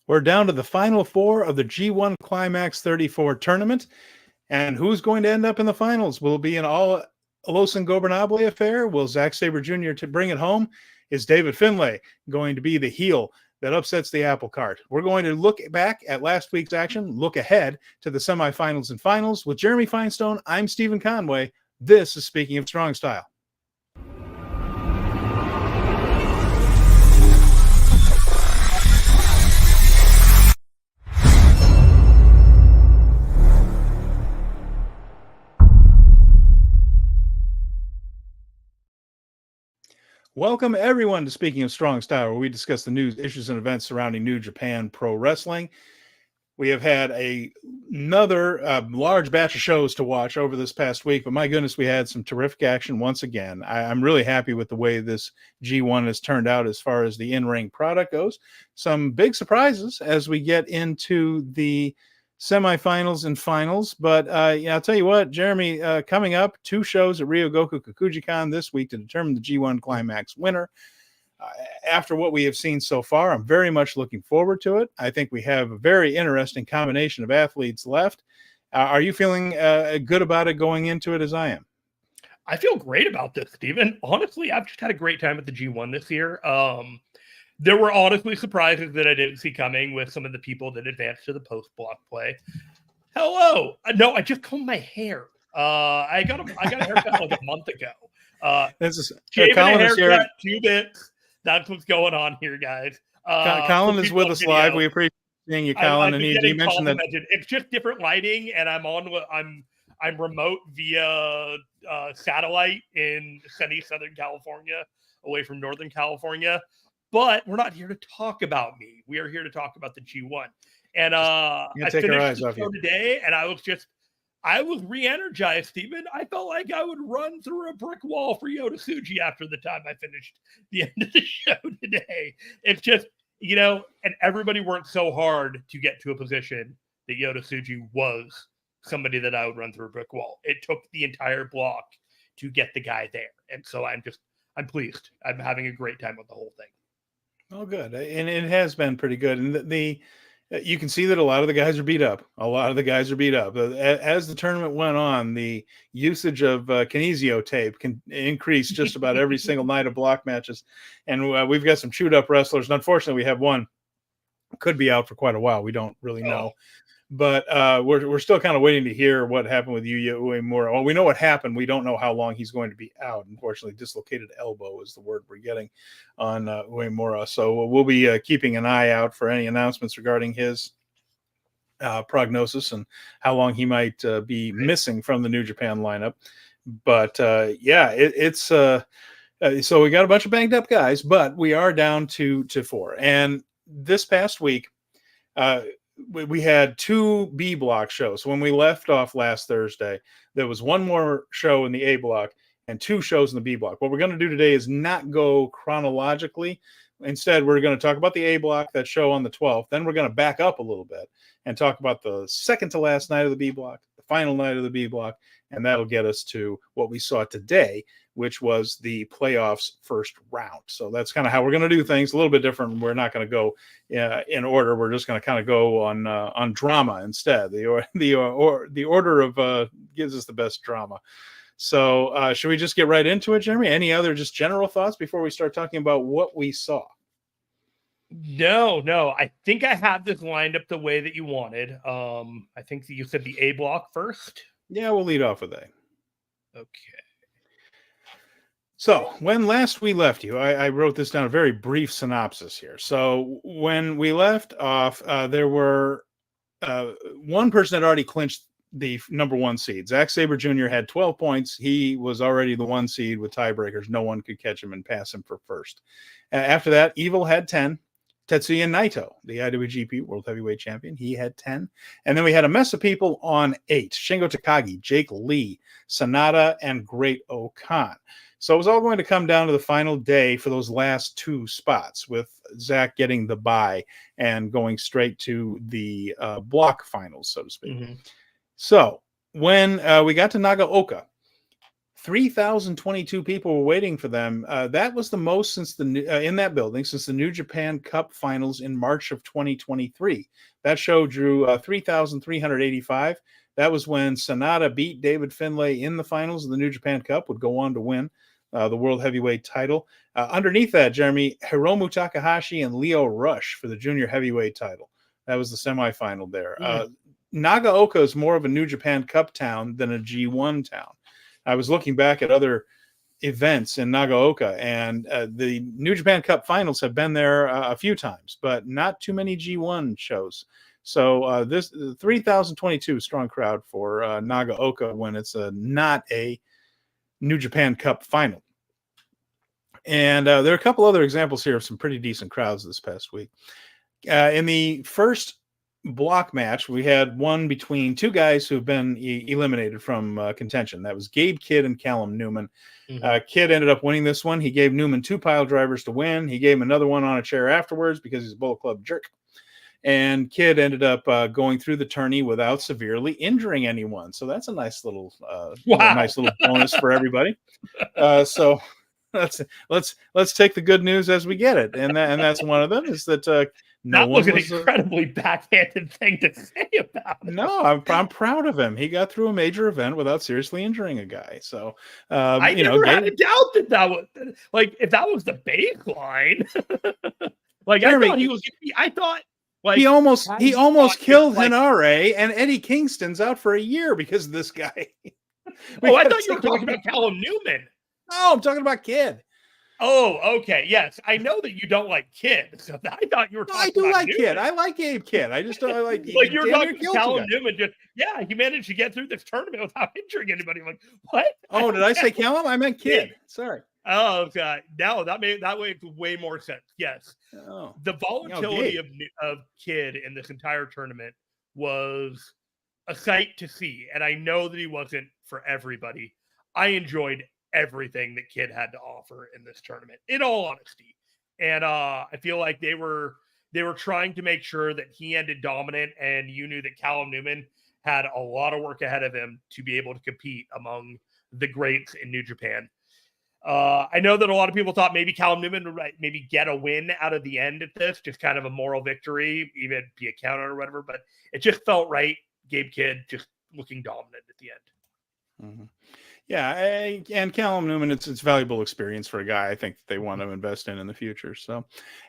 We're down to the final four of the G1 Climax 34 tournament. And who's going to end up in the finals? Will it be an all Los Ingobernable affair? Will Zack Sabre Jr. to bring it home? Is David Finlay going to be the heel that upsets the apple cart? We're going to look back at last week's action, look ahead to the semifinals and finals. With Jeremy Finestone, I'm Stephen Conway. This is Speaking of Strong Style. Welcome, everyone, to Speaking of Strong Style, where we discuss the news, issues, and events surrounding New Japan Pro Wrestling. We have had another large batch of shows to watch over this past week, but my goodness, we had some terrific action once again. I'm really happy with the way this G1 has turned out as far as the in-ring product goes. Some big surprises as we get into the semifinals and finals, but I'll tell you what, Jeremy, coming up, 2 shows at Ryogoku Kokujikon this week to determine the G1 Climax winner. After what we have seen so far, I'm very much looking forward to it. I think we have a very interesting combination of athletes left. Are you feeling good about it going into it as I am? I feel great about this, Stephen. Honestly, I've just had a great time at the G1 this year. There were honestly surprises that I didn't see coming with some of the people that advanced to the post-block play. Hello. No, I just combed my hair. I got a haircut like a month ago. This is shaving Colin a is haircut, here. 2 bits. That's what's going on here, guys. Colin is with us live. We appreciate seeing you, Colin. And he mentioned that it's just different lighting, and I'm remote via satellite in sunny Southern California, away from Northern California. But we're not here to talk about me. We are here to talk about the G1. And I finished the show today, and I was re-energized, Stephen. I felt like I would run through a brick wall for Yota Tsuji after the time I finished the end of the show today. It's just, and everybody worked so hard to get to a position that Yota Tsuji was somebody that I would run through a brick wall. It took the entire block to get the guy there. And so I'm pleased. I'm having a great time with the whole thing. Oh, good. And it has been pretty good. And you can see that a lot of the guys are beat up. As the tournament went on, the usage of kinesio tape can increase just about every single night of block matches. And we've got some chewed up wrestlers. And unfortunately, we have one could be out for quite a while. We don't really know. But we're still kind of waiting to hear what happened with Yuya Uemura. Well, we know what happened. We don't know how long he's going to be out. Unfortunately, dislocated elbow is the word we're getting on Uemura. So we'll be keeping an eye out for any announcements regarding his prognosis and how long he might be missing from the New Japan lineup. But it's so we got a bunch of banged up guys, but we are down to 4. And this past week, we had 2 B block shows. When we left off last Thursday, there was 1 more show in the A block and 2 shows in the B block. What we're going to do today is not go chronologically. Instead, we're going to talk about the A block, that show on the 12th. Then we're going to back up a little bit and talk about the second to last night of the B block, the final night of the B block, and that'll get us to what we saw today, which was the playoffs first round. So that's kind of how we're going to do things. A little bit different. We're not going to go in order. We're just going to kind of go on drama instead. The order of gives us the best drama. So should we just get right into it, Jeremy? Any other just general thoughts before we start talking about what we saw? No. I think I have this lined up the way that you wanted. I think that you said the A block first. Yeah, we'll lead off with A. Okay. So when last we left you, I wrote this down, a very brief synopsis here. So when we left off, there were one person had already clinched the number 1 seed. Zack Sabre Jr. had 12 points. He was already the 1 seed with tiebreakers. No one could catch him and pass him for first. After that, Evil had 10. Tetsuya Naito, the IWGP World Heavyweight Champion, he had 10. And then we had a mess of people on 8. Shingo Takagi, Jake Lee, Sonata, and Great Okan. So it was all going to come down to the final day for those last 2 spots, with Zach getting the bye and going straight to the block finals, so to speak. Mm-hmm. So when we got to Nagaoka, 3,022 people were waiting for them. That was the most since in that building since the New Japan Cup Finals in March of 2023. That show drew 3,385. That was when Sonata beat David Finlay in the finals of the New Japan Cup, would go on to win the World Heavyweight title. Underneath that, Jeremy, Hiromu Takahashi and Leo Rush for the Junior Heavyweight title. That was the semifinal there. Nagaoka is more of a New Japan Cup town than a G1 town. I was looking back at other events in Nagaoka, and the New Japan Cup finals have been there a few times, but not too many G1 shows. So this 3,022 strong crowd for Nagaoka when it's not a New Japan Cup final. And there are a couple other examples here of some pretty decent crowds this past week. In the first block match, we had one between two guys who have been eliminated from contention. That was Gabe Kidd and Callum Newman. Kidd ended up winning this one. He gave Newman 2 pile drivers to win. He gave him another one on a chair afterwards because he's a Bullet Club jerk. And Kidd ended up going through the tourney without severely injuring anyone. So that's a nice little bonus for everybody. So let's take the good news as we get it, and that's one of them is that that was an incredibly backhanded thing to say about him. No, I'm proud of him. He got through a major event without seriously injuring a guy. So I never had a doubt that was like if that was the baseline. Like Jeremy, I thought he was. I thought. Like, he almost killed Hinare, and Eddie Kingston's out for a year because of this guy. I thought you were talking about Callum Newman. No, I'm talking about Kidd. Oh, okay. Yes, I know that you don't like Kidd. So I thought you were talking about I do like Newman. Kidd. I like Gabe Kidd. I just don't like. Like you're talking about Callum Newman. He managed to get through this tournament without injuring anybody. I'm like, what? Oh, did I say Callum? I meant Kidd. Sorry. Oh, okay. No, that makes way more sense. Yes. Oh. The volatility of Kidd in this entire tournament was a sight to see. And I know that he wasn't for everybody. I enjoyed everything that Kidd had to offer in this tournament, in all honesty. And I feel like they were trying to make sure that he ended dominant, and you knew that Callum Newman had a lot of work ahead of him to be able to compete among the greats in New Japan. I know that a lot of people thought maybe Callum Newman would maybe get a win out of the end at this, just kind of a moral victory, even be a counter or whatever, but it just felt right. Gabe Kidd just looking dominant at the end. Mm-hmm. Yeah, and Callum Newman, it's valuable experience for a guy I think they want to invest in the future. So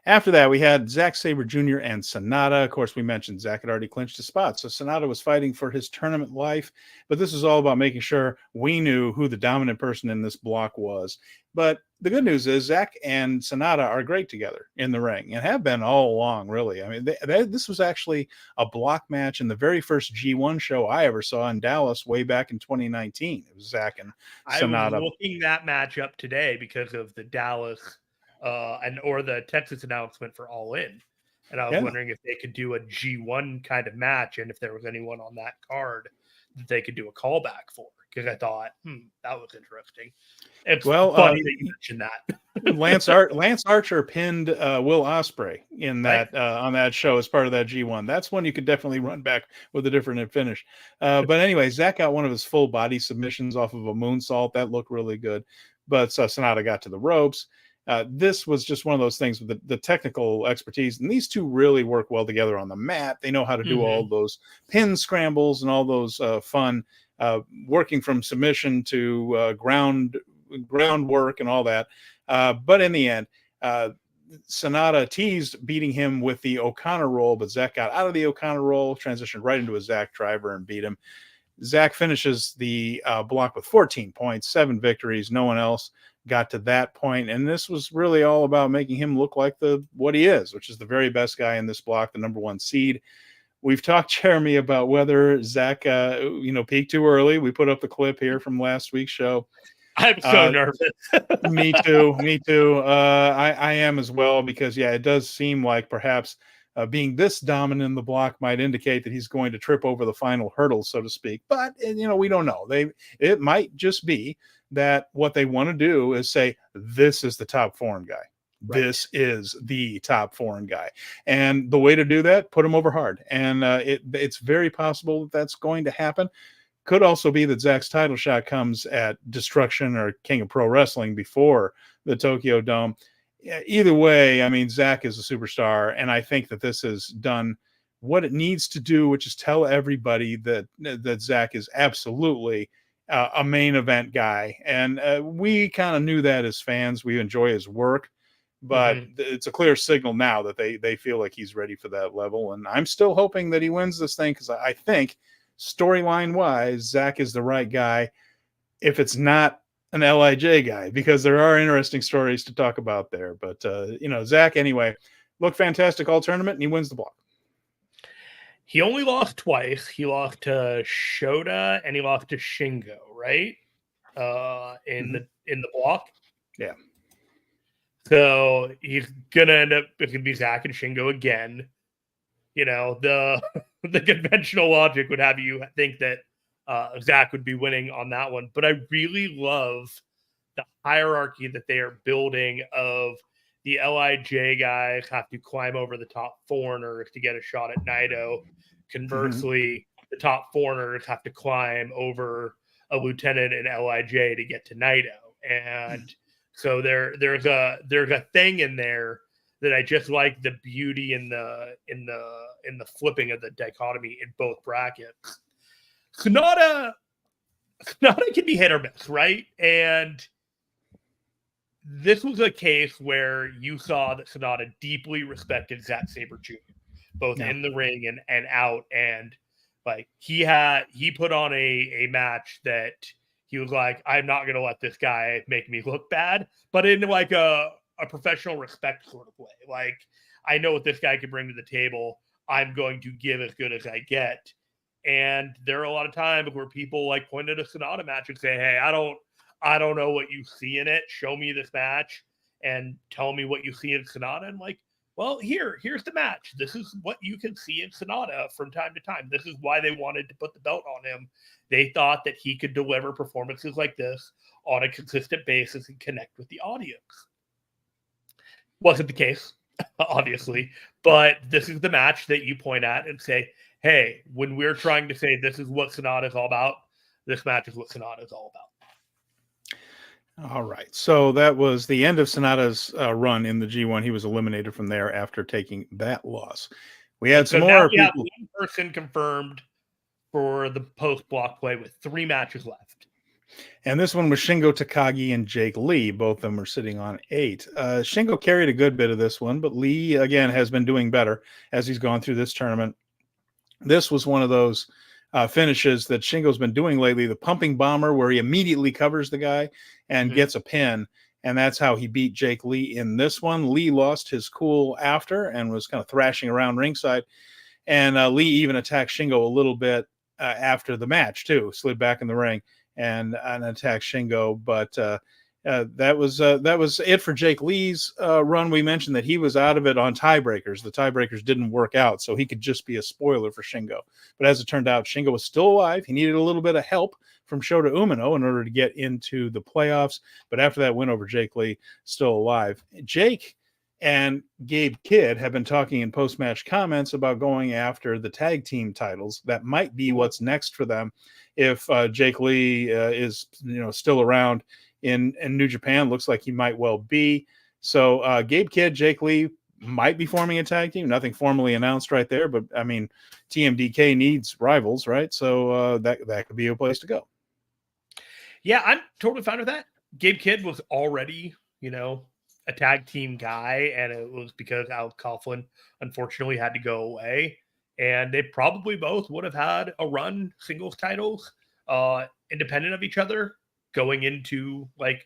after that, we had Zack Sabre Jr. and Sonata. Of course, we mentioned Zack had already clinched a spot. So Sonata was fighting for his tournament life. But this is all about making sure we knew who the dominant person in this block was. But the good news is Zack and Sonata are great together in the ring and have been all along, really. I mean, this was actually a block match in the very first G1 show I ever saw in Dallas way back in 2019. It was Zack and Sonata. I was looking that match up today because of the Dallas or the Texas announcement for All In. And I was wondering if they could do a G1 kind of match and if there was anyone on that card that they could do a callback for. Because I thought, that was interesting. It's funny that you mentioned that. Lance Archer pinned Will Ospreay in that on that show as part of that G1. That's one you could definitely run back with a different finish. But anyway, Zack got one of his full body submissions off of a moonsault. That looked really good. But Sonata got to the ropes. This was just one of those things with the technical expertise. And these two really work well together on the mat. They know how to do all those pin scrambles and all those fun working from submission to groundwork and all that. But in the end, Sonata teased beating him with the O'Connor roll, but Zack got out of the O'Connor roll, transitioned right into a Zack driver and beat him. Zack finishes the block with 14 points, 7 victories. No one else got to that point. And this was really all about making him look like what he is, which is the very best guy in this block, the number 1 seed. We've talked, Jeremy, about whether Zack, peaked too early. We put up the clip here from last week's show. I'm so nervous. Me too. I am as well, because, it does seem like perhaps being this dominant in the block might indicate that he's going to trip over the final hurdle, so to speak. But, we don't know. It might just be that what they want to do is say, this is the top foreign guy. Right. This is the top foreign guy. And the way to do that, put him over hard. And it's very possible that that's going to happen. Could also be that Zack's title shot comes at Destruction or King of Pro Wrestling before the Tokyo Dome. Either way, I mean, Zack is a superstar, and I think that this has done what it needs to do, which is tell everybody that Zack is absolutely a main event guy. And we kind of knew that as fans. We enjoy his work, but it's a clear signal now that they feel like he's ready for that level. And I'm still hoping that he wins this thing, because I think storyline wise, Zack is the right guy. If it's not an LiJ guy, because there are interesting stories to talk about there. But Zack anyway looked fantastic all tournament, and he wins the block. He only lost twice. He lost to Shota and he lost to Shingo, right? In the block. Yeah. So he's gonna end up, it's gonna be Zack and Shingo again. The conventional logic would have you think that Zack would be winning on that one. But I really love the hierarchy that they are building of the LiJ guys have to climb over the top foreigners to get a shot at Naito. Conversely, the top foreigners have to climb over a lieutenant in LiJ to get to Naito. And so there's a thing in there that I just like, the beauty in the flipping of the dichotomy in both brackets. Sonata can be hit or miss, right? And this was a case where you saw that Sonata deeply respected Zack Sabre Jr., both in the ring and out. And like he put on a match that he was like, I'm not going to let this guy make me look bad, but in like a professional respect sort of way. Like, I know what this guy can bring to the table. I'm going to give as good as I get. And there are a lot of times where people like point at a Sonata match and say, hey, I don't know what you see in it. Show me this match and tell me what you see in Sonata. And like, well, here's the match. This is what you can see in Sonata from time to time. This is why they wanted to put the belt on him. They thought that he could deliver performances like this on a consistent basis and connect with the audience. Wasn't the case, obviously, but this is the match that you point at and say, hey, when we're trying to say this is what Sonata is all about, this match is what Sonata is all about. All right. So that was the end of Sonata's run in the G1. He was eliminated from there after taking that loss. We had some more people. Have one person confirmed for the post-block play with 3 matches left. And this one was Shingo Takagi and Jake Lee. Both of them are sitting on 8. Shingo carried a good bit of this one, but Lee, again, has been doing better as he's gone through this tournament. This was one of those finishes that Shingo's been doing lately, the pumping bomber, where he immediately covers the guy and gets a pin. And that's how he beat Jake Lee in this one. Lee lost his cool after and was kind of thrashing around ringside. And Lee even attacked Shingo a little bit after the match, too. Slid back in the ring and attacked Shingo. But that was it for Jake Lee's run. We mentioned that he was out of it on tiebreakers. The tiebreakers didn't work out, so he could just be a spoiler for Shingo. But as it turned out, Shingo was still alive. He needed a little bit of help from Shota Umino in order to get into the playoffs. But after that win over Jake Lee, still alive. Jake and Gabe Kidd have been talking in post-match comments about going after the tag team titles. That might be what's next for them if Jake Lee is still around in New Japan. Looks like he might well be. So Gabe Kidd, Jake Lee might be forming a tag team. Nothing formally announced right there, but I mean, TMDK needs rivals, right? So that could be a place to go. Yeah, I'm totally fine with that. Gabe Kidd was already, a tag team guy, and it was because Alex Coughlin unfortunately had to go away. And they probably both would have had a run singles titles independent of each other going into like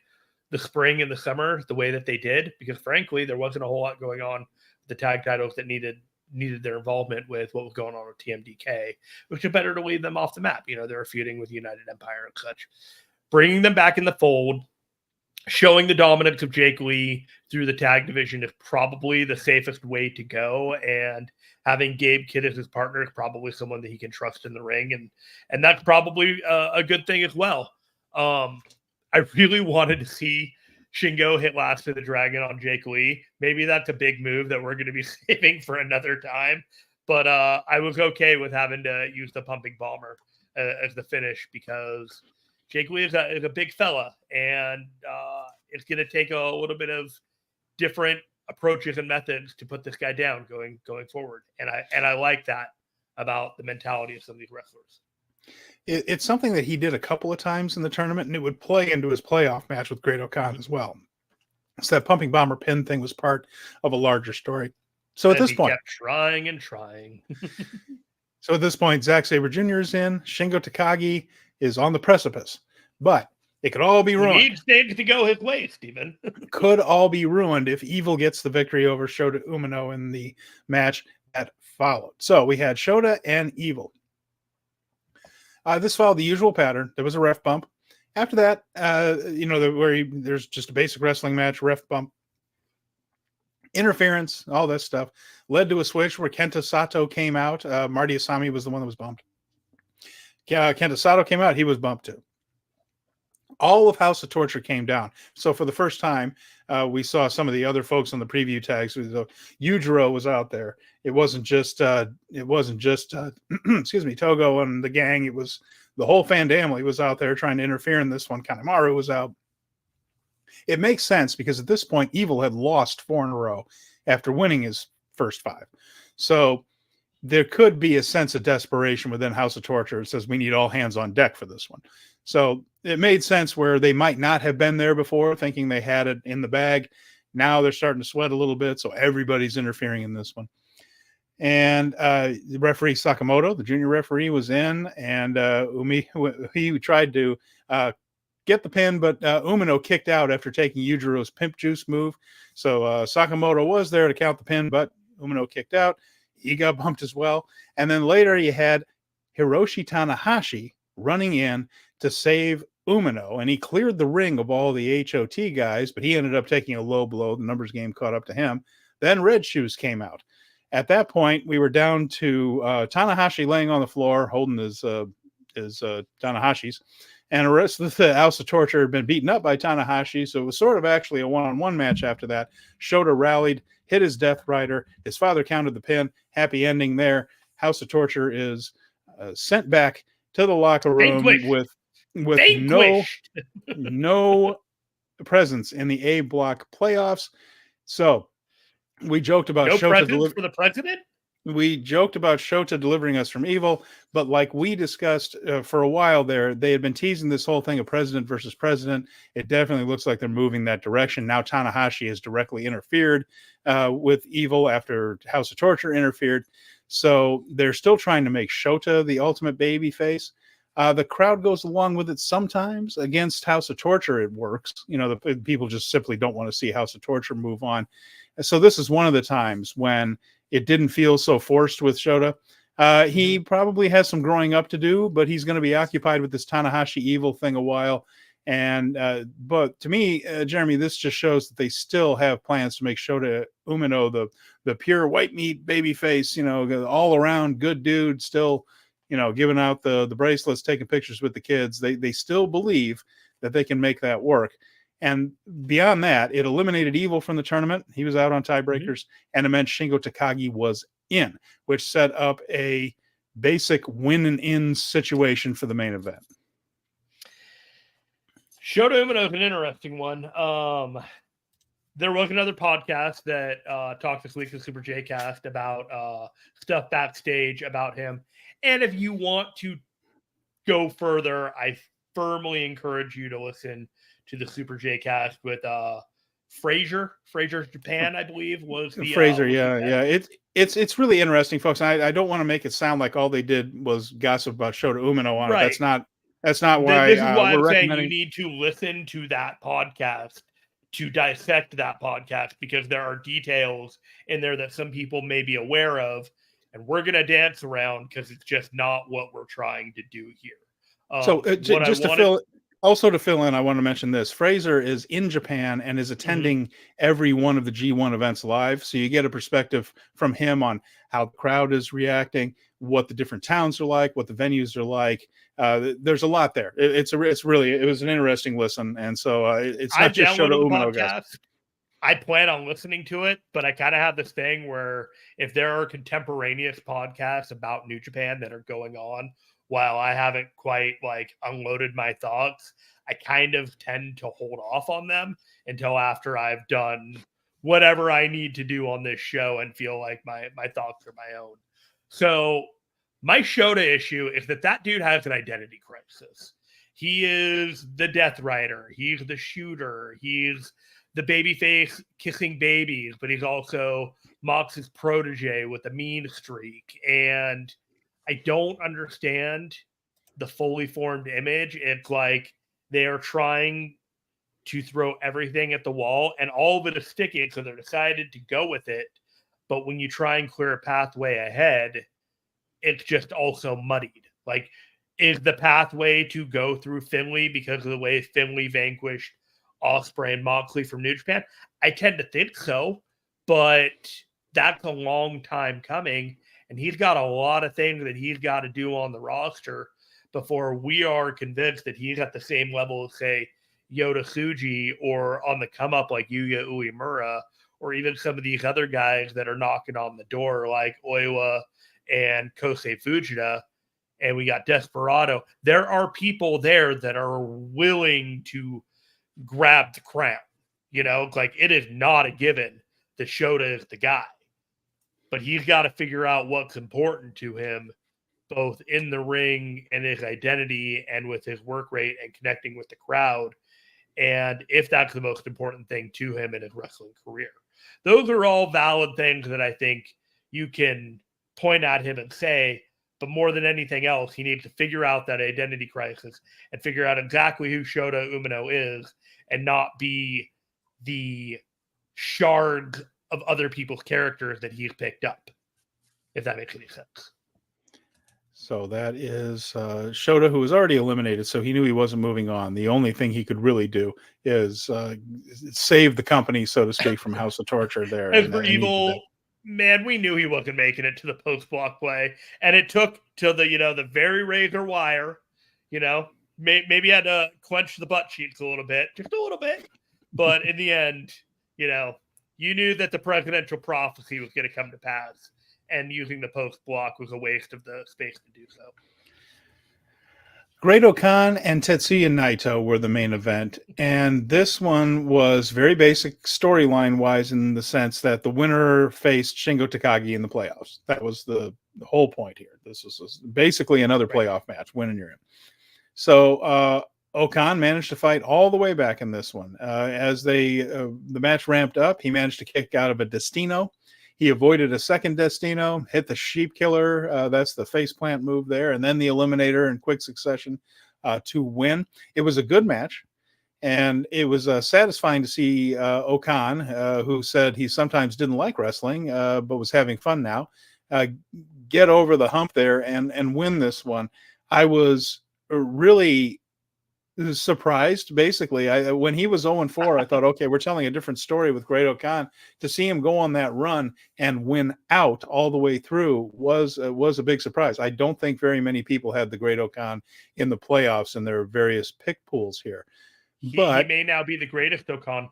the spring and the summer the way that they did, because frankly, there wasn't a whole lot going on with the tag titles that needed their involvement with what was going on with TMDK, which is better to leave them off the map. They were feuding with United Empire and such. Bringing them back in the fold, showing the dominance of Jake Lee through the tag division is probably the safest way to go. And having Gabe Kidd as his partner is probably someone that he can trust in the ring. And that's probably a good thing as well. I really wanted to see Shingo hit Last of the Dragon on Jake Lee. Maybe that's a big move that we're going to be saving for another time. But I was okay with having to use the pumping bomber as the finish, because Jake Lee is a big fella, and it's going to take a little bit of different approaches and methods to put this guy down going forward. And I like that about the mentality of some of these wrestlers. It's something that he did a couple of times in the tournament, and it would play into his playoff match with Great O'Khan as well. So that pumping bomber pin thing was part of a larger story. So at this point, kept trying and trying. So at this point, Zack Sabre Jr. is in. Shingo Takagi is on the precipice, but it could all be ruined. He needs things to go his way, Steven. Could all be ruined if Evil gets the victory over Shota Umino in the match that followed. So we had Shota and Evil. This followed the usual pattern. There was a ref bump. After that, there's just a basic wrestling match, ref bump, interference, all that stuff, led to a switch where Kenta Sato came out. Marty Asami was the one that was bumped. Kenta Sato came out. He was bumped too. All of House of Torture came down. So for the first time, we saw some of the other folks on the preview tags. Yujiro was out there. It wasn't just excuse me, Togo and the gang. It was the whole Fandamly was out there trying to interfere in this one. Kanemaru was out. It makes sense because at this point, Evil had lost 4 in a row after winning his first 5. So there could be a sense of desperation within House of Torture. It says we need all hands on deck for this one. So it made sense where they might not have been there before, thinking they had it in the bag. Now they're starting to sweat a little bit, so everybody's interfering in this one. And the referee Sakamoto, the junior referee, was in, and he tried to get the pin, but Umino kicked out after taking Yujiro's pimp juice move. So Sakamoto was there to count the pin, but Umino kicked out. He got bumped as well. And then later you had Hiroshi Tanahashi running in to save Umino, and he cleared the ring of all the HOT guys, but he ended up taking a low blow. The numbers game caught up to him. Then Red Shoes came out. At that point, we were down to Tanahashi laying on the floor, holding his Tanahashi's, and the rest of the House of Torture had been beaten up by Tanahashi, so it was sort of actually a one-on-one match after that. Shota rallied, hit his Death Rider. His father counted the pin. Happy ending there. House of Torture is sent back to the locker room with no presence in the A block playoffs. So we joked about Shota for the president. We joked about Shota delivering us from Evil, but like we discussed for a while there, they had been teasing this whole thing of president versus president. It definitely looks like they're moving that direction. Now Tanahashi has directly interfered with Evil after House of Torture interfered. So they're still trying to make Shota the ultimate baby face. The crowd goes along with it sometimes. Against House of Torture, it works. The people just simply don't want to see House of Torture move on. So this is one of the times when it didn't feel so forced with Shota. He probably has some growing up to do, but he's going to be occupied with this Tanahashi Evil thing a while. And but to me, Jeremy, this just shows that they still have plans to make Shota Umino the pure white meat baby face, all around good dude, still, giving out the bracelets, taking pictures with the kids. They still believe that they can make that work. And beyond that, it eliminated Evil from the tournament. He was out on tiebreakers, and it meant Shingo Takagi was in, which set up a basic win and in situation for the main event. Shota Umino is an interesting one. There was another podcast that talked this week, the Super J Cast, about stuff backstage about him. And if you want to go further, I firmly encourage you to listen to the Super J Cast with Fraser's Japan, I believe, was the Fraser. It's really interesting, folks. I don't want to make it sound like all they did was gossip about Shota Umino on it. That's not why. This is why I'm saying you need to listen to that podcast to dissect that podcast, because there are details in there that some people may be aware of, and we're going to dance around because it's just not what we're trying to do here. To fill in, I want to mention this. Fraser is in Japan and is attending every one of the G1 events live. So you get a perspective from him on how the crowd is reacting, what the different towns are like, what the venues are like. There's a lot there. It was an interesting listen. And so it's not just Shota Umino, guys. I plan on listening to it, but I kind of have this thing where if there are contemporaneous podcasts about New Japan that are going on, while I haven't quite like unloaded my thoughts, I kind of tend to hold off on them until after I've done whatever I need to do on this show and feel like my thoughts are my own. So my Shota issue is that dude has an identity crisis. He is the Death Rider. He's the shooter. He's the babyface kissing babies, but he's also Mox's protege with a mean streak. And I don't understand the fully formed image. It's like they are trying to throw everything at the wall, and all of it is sticking, so they're decided to go with it. But when you try and clear a pathway ahead, it's just also muddied. Like, is the pathway to go through Finlay because of the way Finlay vanquished Ospreay and Moxley from New Japan? I tend to think so, but that's a long time coming, and he's got a lot of things that he's got to do on the roster before we are convinced that he's at the same level as, say, Yota Tsuji, or on the come up like Yuya Uemura, or even some of these other guys that are knocking on the door like Oiwa and Kosei Fujita, and we got Desperado. There are people there that are willing to grab the crown. You know, like, it is not a given that Shota is the guy, but he's got to figure out what's important to him, both in the ring and his identity and with his work rate and connecting with the crowd. And if that's the most important thing to him in his wrestling career. Those are all valid things that I think you can point at him and say, but more than anything else, he needs to figure out that identity crisis and figure out exactly who Shota Umino is, and not be the shards of other people's characters that he's picked up, if that makes any sense. So that is Shota, who was already eliminated, so he knew he wasn't moving on. The only thing he could really do is save the company, so to speak, from House of Torture there. As for Evil, man, we knew he wasn't making it to the post-block play, and it took till the very razor wire. Maybe had to clench the butt cheeks a little bit, just a little bit. But in the end, you knew that the presidential prophecy was going to come to pass. And using the post block was a waste of the space to do so. Great-O-Khan and Tetsuya Naito were the main event. And this one was very basic storyline-wise, in the sense that the winner faced Shingo Takagi in the playoffs. That was the whole point here. This was basically another playoff match, win and you're in. So Okan managed to fight all the way back in this one. As the match ramped up, he managed to kick out of a Destino. He avoided a second Destino, hit the Sheep Killer. That's the faceplant move there. And then the Eliminator in quick succession to win. It was a good match. And it was satisfying to see Okan, who said he sometimes didn't like wrestling, but was having fun now, get over the hump there and win this one. I was really surprised, basically. When he was 0-4, I thought, okay, we're telling a different story with Great-O-Khan. To see him go on that run and win out all the way through was a big surprise. I don't think very many people had the Great-O-Khan in the playoffs in their various pick pools here. But he may now be the greatest Okan.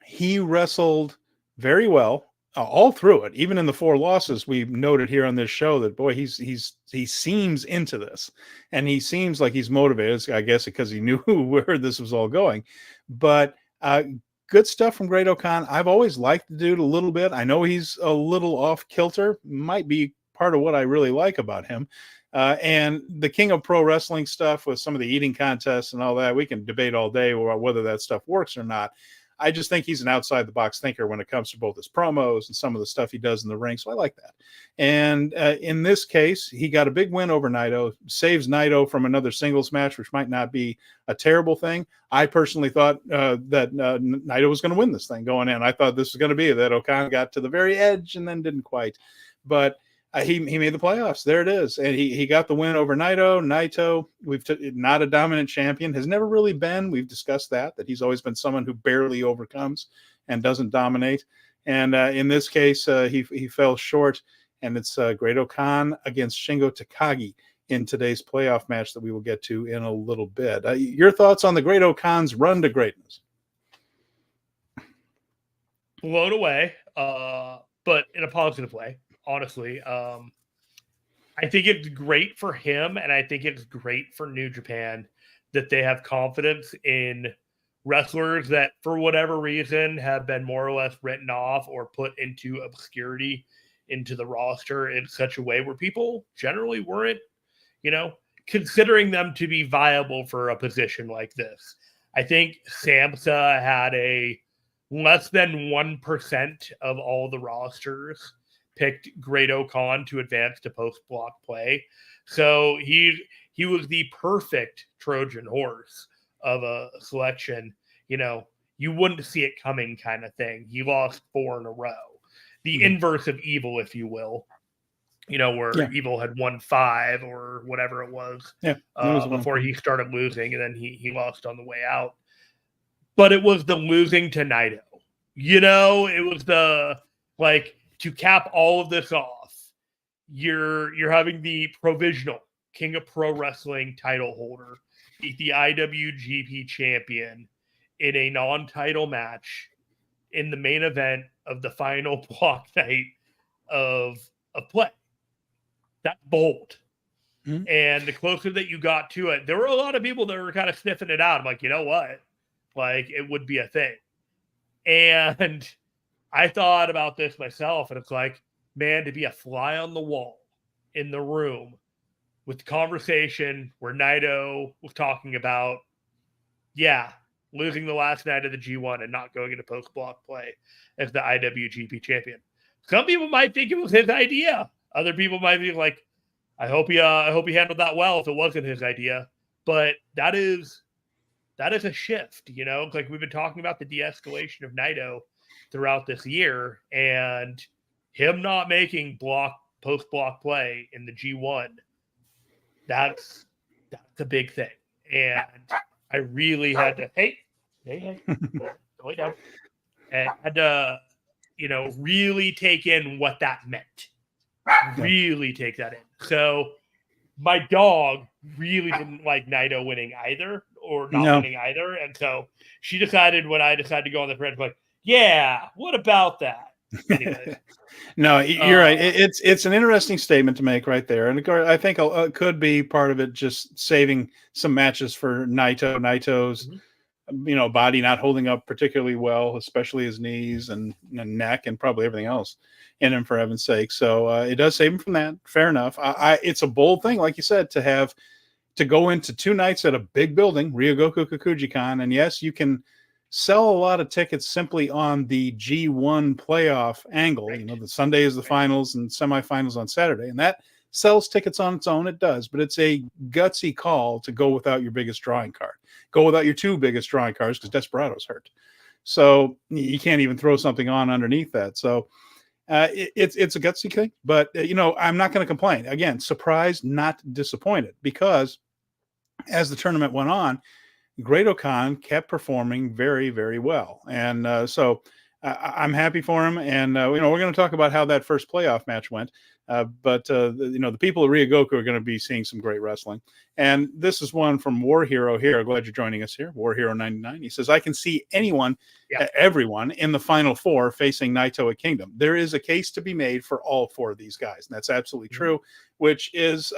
He wrestled very well all through it. Even in the 4 losses, we noted here on this show that, boy, he seems into this, and he seems like he's motivated, I guess, because he knew where this was all going. But good stuff from Great-O-Khan. I've always liked the dude a little bit. I know he's a little off kilter. Might be part of what I really like about him. And the King of Pro Wrestling stuff with some of the eating contests and all that, we can debate all day whether that stuff works or not. I just think he's an outside-the-box thinker when it comes to both his promos and some of the stuff he does in the ring, so I like that. And in this case, he got a big win over Naito, saves Naito from another singles match, which might not be a terrible thing. I personally thought that Naito was going to win this thing going in. I thought this was going to be that Okan got to the very edge and then didn't quite. But he made the playoffs. There it is. And he got the win over Naito. Naito, not a dominant champion, has never really been. We've discussed that he's always been someone who barely overcomes and doesn't dominate. And in this case, he fell short. And it's Great-O-Khan against Shingo Takagi in today's playoff match that we will get to in a little bit. Your thoughts on the Great-O-Khan's run to greatness? Blown away, but in a positive way. Honestly, I think it's great for him, and I think it's great for New Japan that they have confidence in wrestlers that, for whatever reason, have been more or less written off or put into obscurity into the roster in such a way where people generally weren't, considering them to be viable for a position like this. I think Samsa had a less than 1% of all the rosters picked Great-O-Khan to advance to post-block play. So he was the perfect Trojan horse of a selection. You wouldn't see it coming kind of thing. He lost 4 in a row. The inverse of Evil, if you will. Where Evil had won 5 or whatever it was, before he started losing, and then he lost on the way out. But it was the losing to Naito. It was the, to cap all of this off, you're having the provisional King of Pro Wrestling title holder beat the IWGP champion in a non-title match in the main event of the final block night of play. That's bold. Mm-hmm. And the closer that you got to it, there were a lot of people that were kind of sniffing it out. I'm like, you know what? It would be a thing. And I thought about this myself, and it's like, man, to be a fly on the wall in the room with the conversation where Naito was talking about, losing the last night of the G1 and not going into post-block play as the IWGP champion. Some people might think it was his idea. Other people might be like, I hope he handled that well if it wasn't his idea. But that is a shift, Like we've been talking about the de-escalation of Naito throughout this year, and him not making post-block play in the G1. That's a big thing. And I really had to, hey, go way down. And had to, really take in what that meant. Really take that in. So my dog really didn't like Naito winning either, or not winning either. And so she decided, when I decided to go on the thread, like, yeah, what about that? Anyways. No, you're right. It's an interesting statement to make right there. And I think it could be part of it just saving some matches for Naito. Naito's, body not holding up particularly well, especially his knees and neck and probably everything else in him, for heaven's sake. So it does save him from that. Fair enough. It's a bold thing, like you said, to go into 2 nights at a big building, Ryogoku Kikuji-kan. And yes, you can sell a lot of tickets simply on the G1 playoff angle. Right. The Sunday is the finals and semifinals on Saturday, and that sells tickets on its own. It does, but it's a gutsy call to go without your biggest drawing card. Go without your 2 biggest drawing cards because Desperado's hurt. So you can't even throw something on underneath that. So it's a gutsy thing, but I'm not going to complain. Again, surprised, not disappointed, because as the tournament went on, Great-O-Khan kept performing very, very well. And so I'm happy for him. And, we're going to talk about how that first playoff match went. But the people of Ryogoku are going to be seeing some great wrestling. And this is one from War Hero here. Glad you're joining us here. War Hero 99. He says, I can see everyone in the final 4 facing Naito at Kingdom. There is a case to be made for all 4 of these guys. And that's absolutely true, which is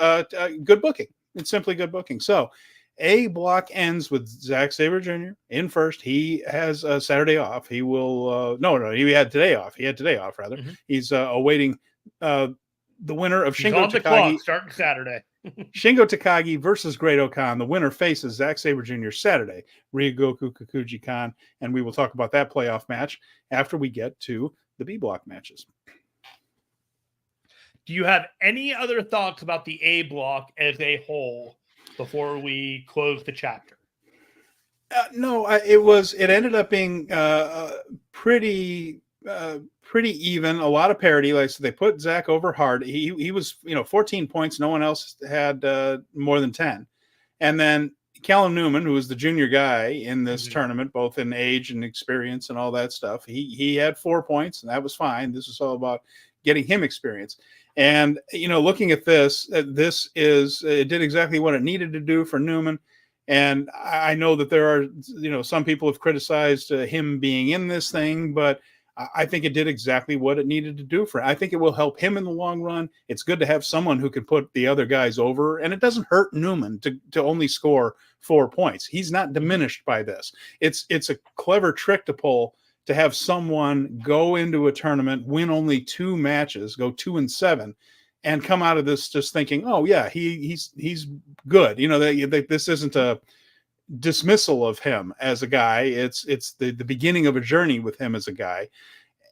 good booking. It's simply good booking. So A block ends with Zack Sabre Jr. in first. He has a Saturday off. He will he had today off. Rather. Mm-hmm. He's awaiting the winner of Shingo Takagi starting Saturday. Shingo Takagi versus Great-O-Khan. The winner faces Zack Sabre Jr. Saturday, Ryogoku Kikuji-kan, and we will talk about that playoff match after we get to the B block matches. Do you have any other thoughts about the A block as a whole before we close the chapter? No, it ended up being pretty even. A lot of parity. Like, so they put Zach over hard. He was 14 points. No one else had more than 10. And then Callum Newman, who was the junior guy in this tournament, both in age and experience and all that stuff, he had 4 points, and that was fine. This is all about getting him experience. And, looking at this, it did exactly what it needed to do for Newman. And I know that there are, some people have criticized him being in this thing, but I think it did exactly what it needed to do for him. I think it will help him in the long run. It's good to have someone who can put the other guys over, and it doesn't hurt Newman to only score 4 points. He's not diminished by this. It's a clever trick to pull to have someone go into a tournament, win only 2 matches, go 2-7, and come out of this just thinking, oh yeah, he's good. You know, this isn't a dismissal of him as a guy. It's the beginning of a journey with him as a guy.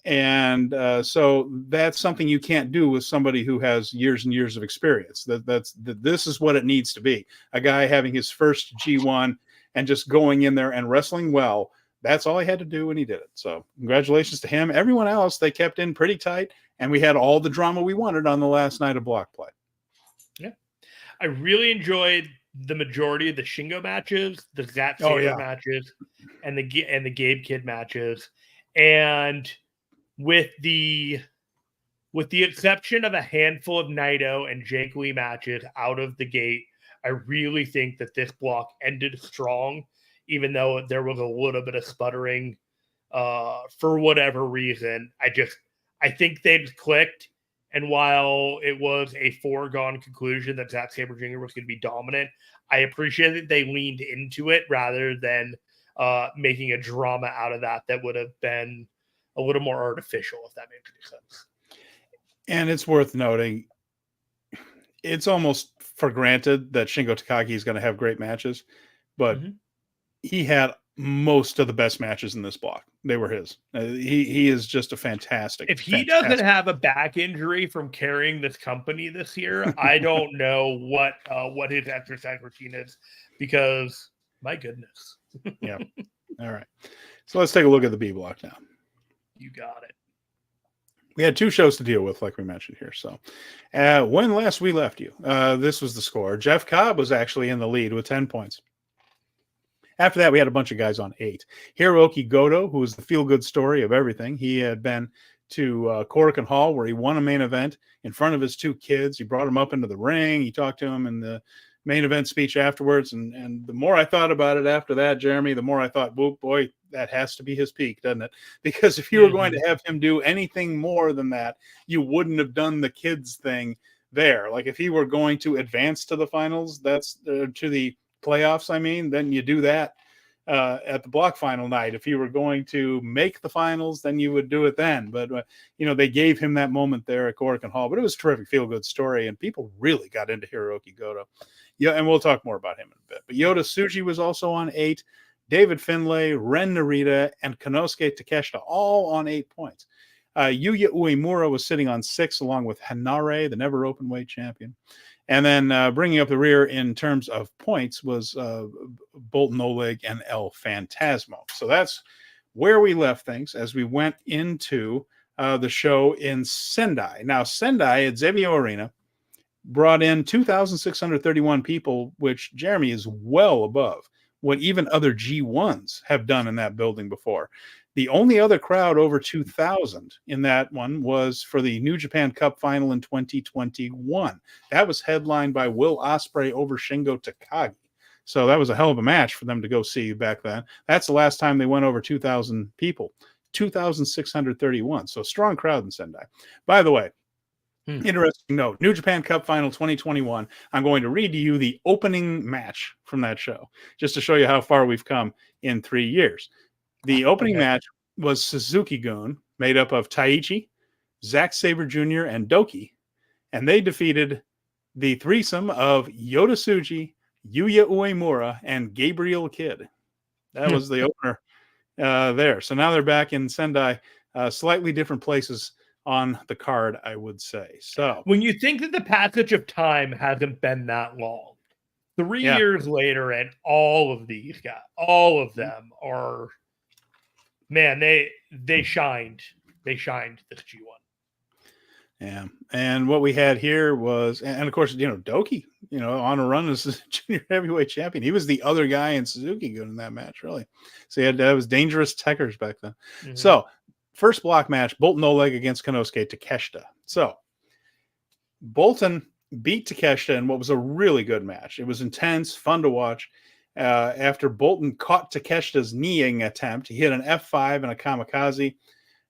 And so that's something you can't do with somebody who has years and years of experience. This is what it needs to be. A guy having his first G1 and just going in there and wrestling well. That's all he had to do, and he did it. So congratulations to him. Everyone else, they kept in pretty tight, and we had all the drama we wanted on the last night of block play. Yeah. I really enjoyed the majority of the Shingo matches, the Zack Sabre matches, and the Gabe Kidd matches. And with the exception of a handful of Naito and Jake Lee matches out of the gate, I really think that this block ended strong, even though there was a little bit of sputtering for whatever reason. I think they clicked. And while it was a foregone conclusion that Zack Sabre Jr. was going to be dominant, I appreciate that they leaned into it rather than making a drama out of that would have been a little more artificial, if that makes any sense. And it's worth noting, it's almost for granted that Shingo Takagi is going to have great matches, but he had most of the best matches in this block. They were his. He is just a fantastic. If he doesn't have a back injury from carrying this company this year, I don't know what his exercise routine is, because my goodness. Yeah. All right. So let's take a look at the B block now. You got it. We had 2 shows to deal with, like we mentioned here. So when last we left you, this was the score. Jeff Cobb was actually in the lead with 10 points. After that, we had a bunch of guys on 8. Hiroki Goto, who was the feel-good story of everything. He had been to Korakuen Hall, where he won a main event in front of his 2 kids. He brought him up into the ring. He talked to him in the main event speech afterwards. And the more I thought about it after that, Jeremy, the more I thought, boy, that has to be his peak, doesn't it? Because if you were going to have him do anything more than that, you wouldn't have done the kids thing there. Like if he were going to advance to the finals, that's to the playoffs, I mean, then you do that at the block final night. If you were going to make the finals, then you would do it then. But they gave him that moment there at Korakuen Hall. But it was a terrific feel-good story, and people really got into Hiroki Goto. Yeah, and we'll talk more about him in a bit. But Yota Tsuji was also on 8. David Finlay, Ren Narita, and Konnosuke Takeshita all on 8 points. Yuya Uemura was sitting on 6, along with Hanare, the never open weight champion. And then bringing up the rear in terms of points was Bolton Oleg and El Phantasmo. So that's where we left things as we went into the show in Sendai. Now, Sendai at Xavier Arena brought in 2,631 people, which, Jeremy, is well above what even other G1s have done in that building before. The only other crowd over 2,000 in that one was for the New Japan Cup final in 2021. That was headlined by Will Ospreay over Shingo Takagi. So that was a hell of a match for them to go see back then. That's the last time they went over 2,000 people, 2,631. So strong crowd in Sendai. By the way, interesting note, New Japan Cup Final 2021. I'm going to read to you the opening match from that show, just to show you how far we've come in 3 years. The opening match was Suzuki-gun, made up of Taichi, Zack Sabre Jr., and Doki, and they defeated the threesome of Yota Tsuji, Yuya Uemura, and Gabriel Kidd. That was the opener there. So now they're back in Sendai, slightly different places on the card, I would say. So when you think that the passage of time hasn't been that long, 3 years later, and all of these guys, all of them are, man, they shined. They shined this G1. Yeah. And what we had here was, and of course, Doki, on a run as junior heavyweight champion. He was the other guy in Suzuki-gun in that match, really. So that was dangerous techers back then. Mm-hmm. So first block match, Bolton Oleg against Konnosuke Takeshita. So Bolton beat Takeshita in what was a really good match. It was intense, fun to watch. After Bolton caught Takeshita's kneeing attempt, he hit an F5 and a kamikaze.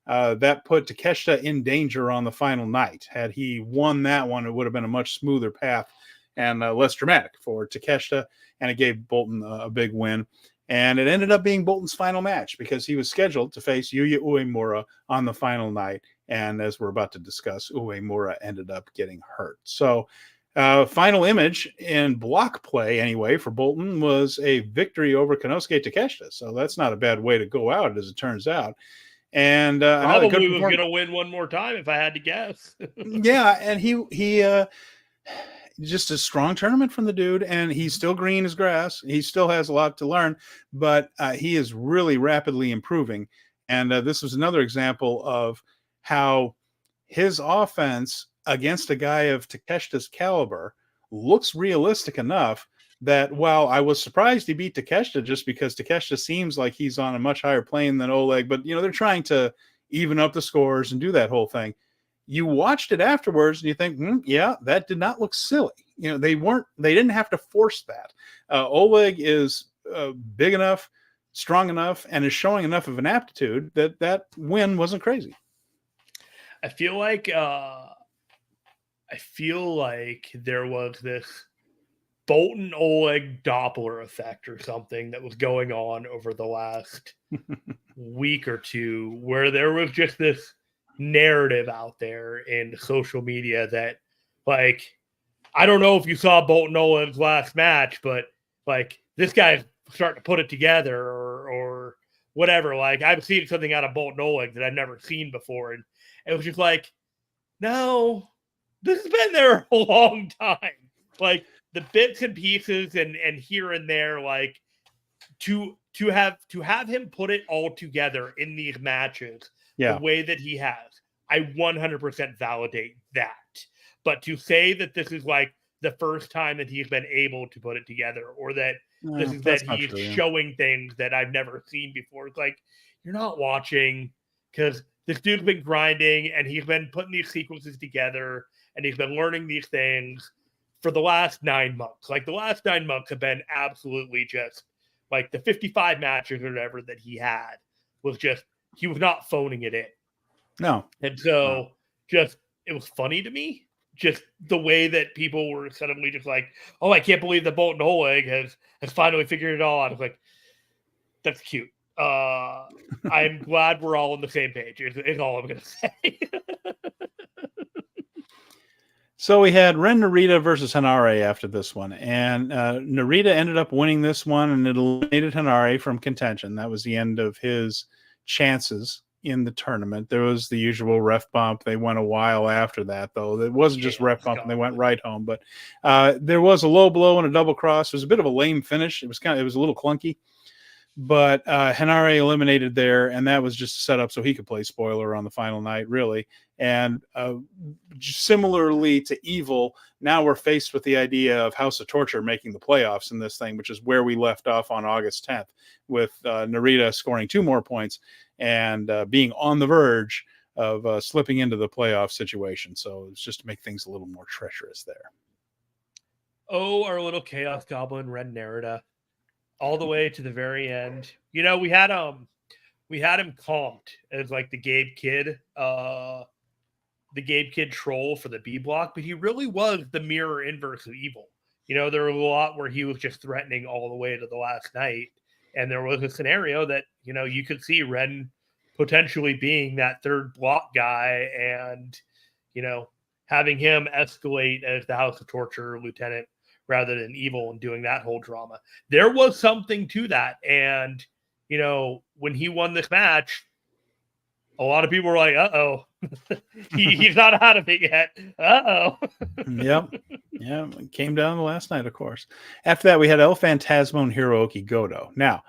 that put Takeshita in danger on the final night. Had he won that one, it would have been a much smoother path and less dramatic for Takeshita, and it gave Bolton a big win. And it ended up being Bolton's final match because he was scheduled to face Yuya Uemura on the final night. And as we're about to discuss, Uemura ended up getting hurt. So final image in block play, anyway, for Bolton was a victory over Konnosuke Takeshita. So that's not a bad way to go out, as it turns out. And probably was going to win one more time if I had to guess. Yeah, and he just a strong tournament from the dude, and he's still green as grass. He still has a lot to learn, but he is really rapidly improving. And this was another example of how his offense against a guy of Takeshita's caliber looks realistic enough that while I was surprised he beat Takeshita just because Takeshita seems like he's on a much higher plane than Oleg, but they're trying to even up the scores and do that whole thing. You watched it afterwards and you think, yeah, that did not look silly. They didn't have to force that. Oleg is big enough, strong enough, and is showing enough of an aptitude that win wasn't crazy. I feel like there was this Bolton Oleg Doppler effect or something that was going on over the last week or two, where there was just this narrative out there in social media that, like, I don't know if you saw Bolton Oleg's last match, but like this guy's starting to put it together or whatever. Like, I've seen something out of Bolton Oleg that I've never seen before, and it was just like, no, this has been there a long time. Like, the bits and pieces and here and there, like to have him put it all together in these matches the way that he has, I 100% validate that. But to say that this is like the first time that he's been able to put it together, or that he's showing things that I've never seen before, it's like, you're not watching, because this dude's been grinding and he's been putting these sequences together and he's been learning these things for the last 9 months. Like, the last 9 months have been absolutely just like the 55 matches or whatever that he had was just, he was not phoning it in. No. And so just, it was funny to me, just the way that people were suddenly just like, oh, I can't believe that Bolton Oleg has finally figured it all out. I was like, that's cute. I'm glad we're all on the same page is all I'm going to say. So we had Ren Narita versus Henare after this one, and Narita ended up winning this one, and it eliminated Henare from contention. That was the end of his chances in the tournament. There was the usual ref bump. They went a while after that, though. It wasn't just ref bump, and they went right home. But there was a low blow and a double cross. It was a bit of a lame finish. It was a little clunky. But Henare eliminated there, and that was just set up so he could play spoiler on the final night, really. And similarly to Evil, now we're faced with the idea of House of Torture making the playoffs in this thing, which is where we left off on August 10th, with Narita scoring 2 more points and being on the verge of slipping into the playoff situation. So it's just to make things a little more treacherous there. Oh, our little Chaos Goblin, Ren Narita. All the way to the very end. We had him comped as like the Gabe Kidd troll for the B block, but he really was the mirror inverse of Evil. There was a lot where he was just threatening all the way to the last night, and there was a scenario that you could see Ren potentially being that third block guy, and having him escalate as the House of Torture lieutenant rather than Evil and doing that whole drama. There was something to that. And, when he won this match, a lot of people were like, uh-oh, he's not out of it yet. Uh-oh. Yep. Yeah. It came down the last night, of course. After that, we had El Phantasmo and Hiroki Goto. Now,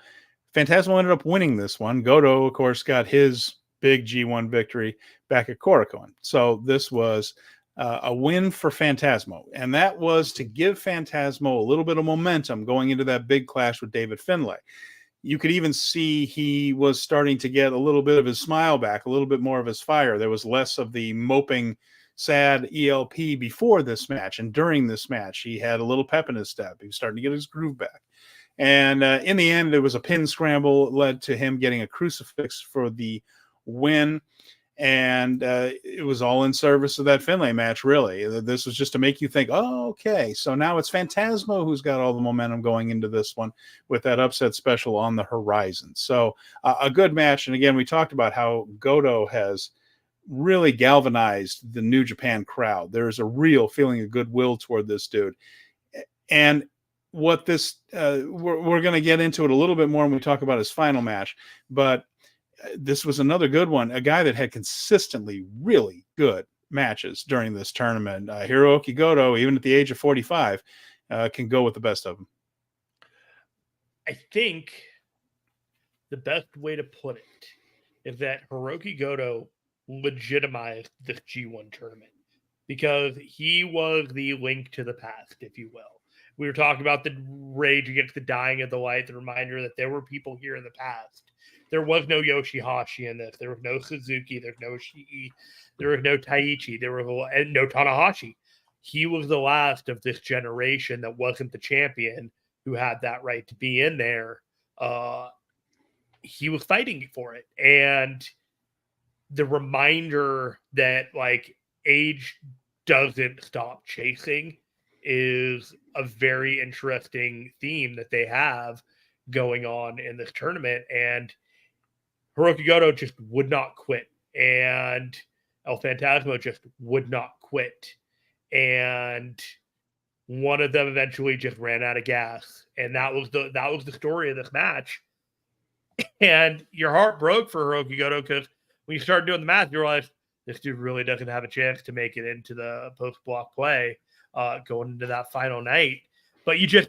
Phantasmo ended up winning this one. Goto, of course, got his big G1 victory back at Korakuen. So this was a win for Phantasmo, and that was to give Phantasmo a little bit of momentum going into that big clash with David Finlay. You could even see he was starting to get a little bit of his smile back, a little bit more of his fire. There was less of the moping, sad ELP before this match, and during this match, he had a little pep in his step. He was starting to get his groove back. And in the end, it was a pin scramble. It led to him getting a crucifix for the win. And it was all in service of that Finlay match, really. This was just to make you think, oh, okay, so now it's Phantasmo who's got all the momentum going into this one with that upset special on the horizon. So a good match. And again, we talked about how Goto has really galvanized the New Japan crowd. There's a real feeling of goodwill toward this dude. And what this, we're going to get into it a little bit more when we talk about his final match, but this was another good one. A guy that had consistently really good matches during this tournament. Hiroki Goto, even at the age of 45, can go with the best of them. I think the best way to put it is that Hiroki Goto legitimized this G1 tournament because he was the link to the past, if you will. We were talking about the rage against the dying of the light, the reminder that there were people here in the past. There was no Yoshihashi in this. There was no Suzuki. There's no Ishii. There was no Taichi. There was no Tanahashi. He was the last of this generation that wasn't the champion who had that right to be in there. He was fighting for it. And the reminder that, like, age doesn't stop chasing is a very interesting theme that they have going on in this tournament. And Hiroki Goto just would not quit, and El Phantasmo just would not quit. And one of them eventually just ran out of gas, and that was the story of this match. And your heart broke for Hiroki Goto because when you start doing the math, you realize this dude really doesn't have a chance to make it into the post-block play going into that final night. But you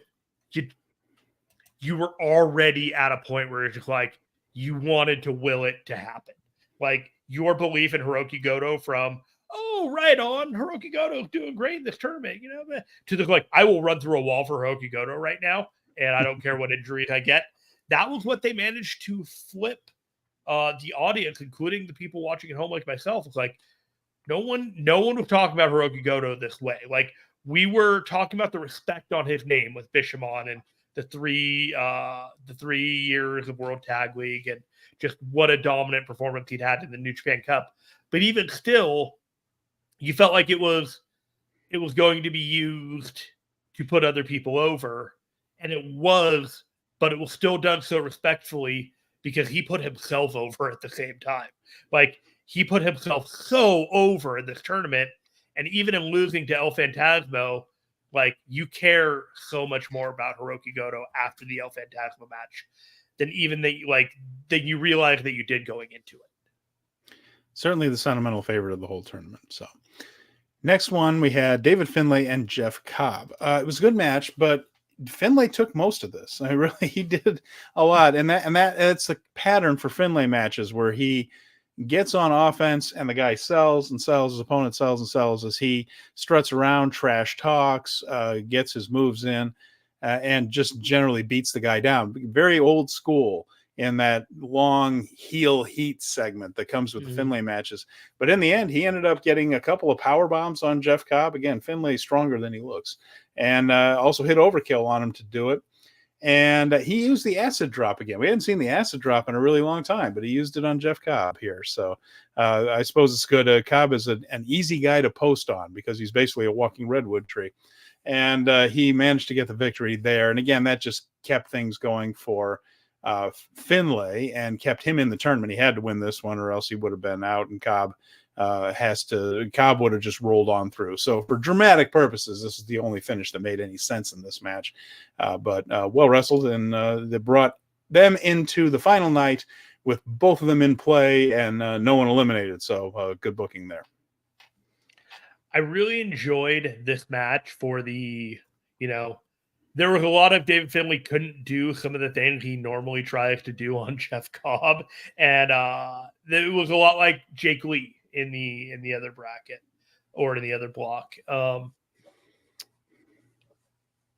were already at a point where it's just like, you wanted to will it to happen. Like, your belief in Hiroki Goto from, oh, right on, Hiroki Goto's doing great in this tournament, you know, to the, like, I will run through a wall for Hiroki Goto right now, and I don't care what injuries I get. That was what they managed to flip the audience, including the people watching at home like myself. It's like, no one was talking about Hiroki Goto this way. Like, we were talking about the respect on his name with Bishamon and the 3 years of World Tag League, and just what a dominant performance he'd had in the New Japan Cup. But even still, you felt like it was going to be used to put other people over, and it was, but it was still done so respectfully because he put himself over at the same time. Like, he put himself so over in this tournament, and even in losing to El Phantasmo, like, you care so much more about Hiroki Goto after the El Phantasmo match than even that you realize that you did going into it. Certainly the sentimental favorite of the whole tournament. So next one, we had David Finlay and Jeff Cobb. It was a good match, but Finlay took most of this. He did a lot. And it's a pattern for Finlay matches where he gets on offense and the guy sells and sells, his opponent sells and sells as he struts around, trash talks, gets his moves in, and just generally beats the guy down. Very old school in that long heel heat segment that comes with the Finlay matches. But in the end, he ended up getting a couple of power bombs on Jeff Cobb. Again, Finlay's stronger than he looks, and also hit overkill on him to do it. And he used the acid drop again. We hadn't seen the acid drop in a really long time, but he used it on Jeff Cobb here. So I suppose it's good. Cobb is an easy guy to post on because he's basically a walking redwood tree. And he managed to get the victory there. And again, that just kept things going for Finlay and kept him in the tournament. He had to win this one or else he would have been out, and Cobb would have just rolled on through. So for dramatic purposes, this is the only finish that made any sense in this match. But well wrestled, and they brought them into the final night with both of them in play and no one eliminated. So good booking there. I really enjoyed this match for the, there was a lot of David Finlay couldn't do some of the things he normally tries to do on Jeff Cobb. And it was a lot like Jake Lee in the other bracket or in the other block.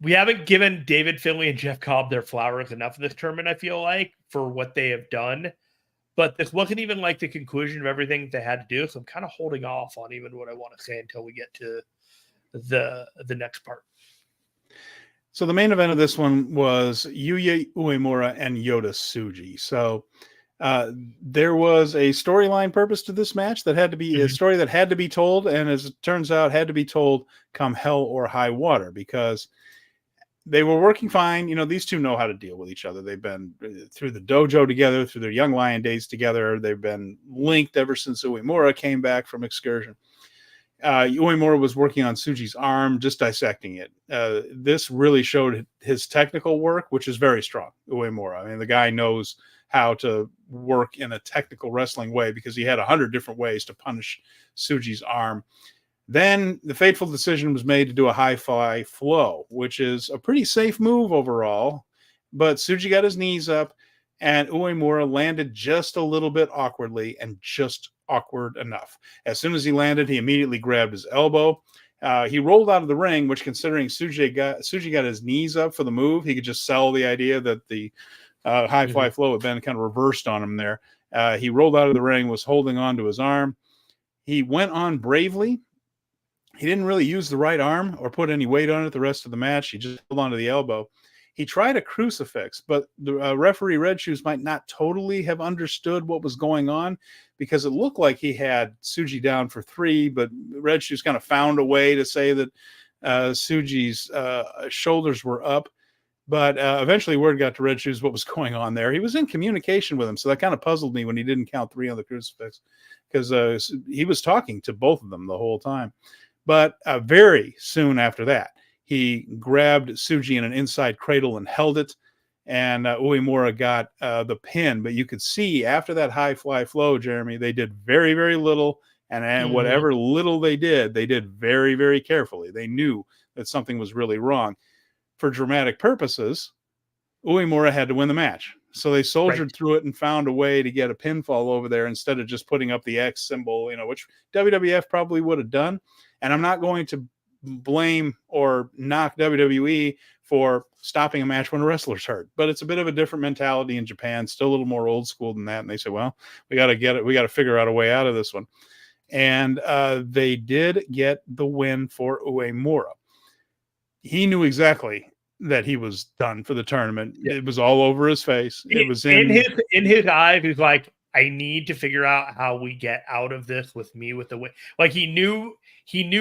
We haven't given David Finlay and Jeff Cobb their flowers enough in this tournament, I feel like, for what they have done. But this wasn't even like the conclusion of everything they had to do. So I'm kind of holding off on even what I want to say until we get to the next part. So the main event of this one was Yuya Uemura and Yota Tsuji. So There was a storyline purpose to this match that had to be a story that had to be told, and as it turns out, had to be told come hell or high water, because they were working fine. You know, these two know how to deal with each other. They've been through the dojo together, through their Young Lion days together. They've been linked ever since Uemura came back from excursion. Uemura was working on Tsuji's arm, just dissecting it. This really showed his technical work, which is very strong. Uemura, I mean, the guy knows how to work in a technical wrestling way, because he had 100 different ways to punish Tsuji's arm. Then the fateful decision was made to do a high-fly flow, which is a pretty safe move overall. But Tsuji got his knees up, and Uemura landed just a little bit awkwardly, and just awkward enough. As soon as he landed, he immediately grabbed his elbow. He rolled out of the ring, which, considering Tsuji got his knees up for the move, he could just sell the idea that the high-fly flow had been kind of reversed on him there. He rolled out of the ring, was holding on to his arm. He went on bravely. He didn't really use the right arm or put any weight on it the rest of the match. He just held onto the elbow. He tried a crucifix, but the referee Red Shoes might not totally have understood what was going on, because it looked like he had Tsuji down for 3, but Red Shoes kind of found a way to say that Tsuji's shoulders were up. But eventually word got to Red Shoes what was going on there. He was in communication with him, so that kind of puzzled me when he didn't count 3 on the crucifix, because he was talking to both of them the whole time. But very soon after that, he grabbed Tsuji in an inside cradle and held it, and Uemura got the pin. But you could see after that high fly flow, Jeremy, they did very, very little, and whatever little they did very, very carefully. They knew that something was really wrong. For dramatic purposes, Uemura had to win the match. So they soldiered through it and found a way to get a pinfall over there, instead of just putting up the X symbol, which WWF probably would have done. And I'm not going to blame or knock WWE for stopping a match when a wrestler's hurt, but it's a bit of a different mentality in Japan, still a little more old school than that. And they said, well, we got to get it. We got to figure out a way out of this one. And they did get the win for Uemura. He knew exactly that he was done for the tournament. Yeah. It was all over his face. It was in his eyes. He's like, I need to figure out how we get out of this with me with the win. Like, he knew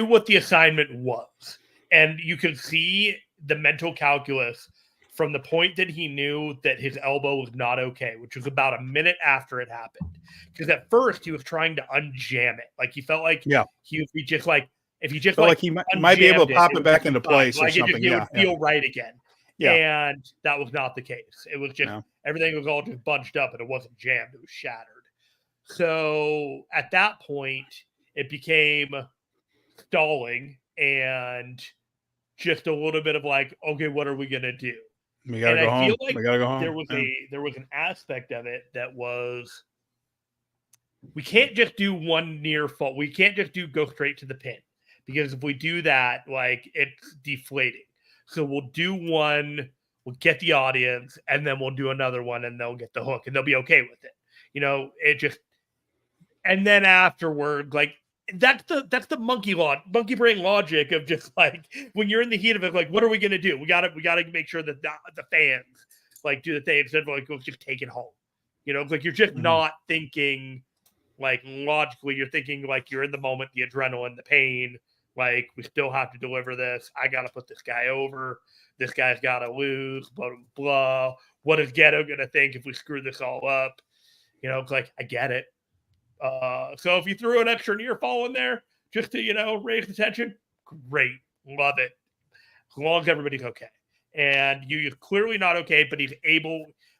what the assignment was, and you could see the mental calculus from the point that he knew that his elbow was not okay, which was about a minute after it happened. Because at first he was trying to unjam it. Like, he felt like he would be just like, if he just felt like he might be able to pop it back into place or something. It would feel right again. Yeah. And that was not the case. It was just everything was all just bunched up, and it wasn't jammed. It was shattered. So at that point, it became stalling and just a little bit of like, okay, what are we gonna do? We gotta go home. Feel like we gotta go home. There was an aspect of it that was, we can't just do one near fall. We can't just go straight to the pin, because if we do that, like, it's deflating. So we'll do one, we'll get the audience, and then we'll do another one, and they'll get the hook, and they'll be okay with it. It just, and then afterward, like, that's the monkey brain logic of just like, when you're in the heat of it, like, what are we gonna do? We gotta make sure that the fans like do the thing, instead of like, let's just take it home. Like, you're just not thinking like logically. You're thinking like, you're in the moment, the adrenaline, the pain. Like, we still have to deliver this. I got to put this guy over. This guy's got to lose, blah, blah, blah. What is Ghetto going to think if we screw this all up? It's like, I get it. So if you threw an extra near fall in there just to, raise the tension, great. Love it. As long as everybody's okay. And you're clearly not okay, but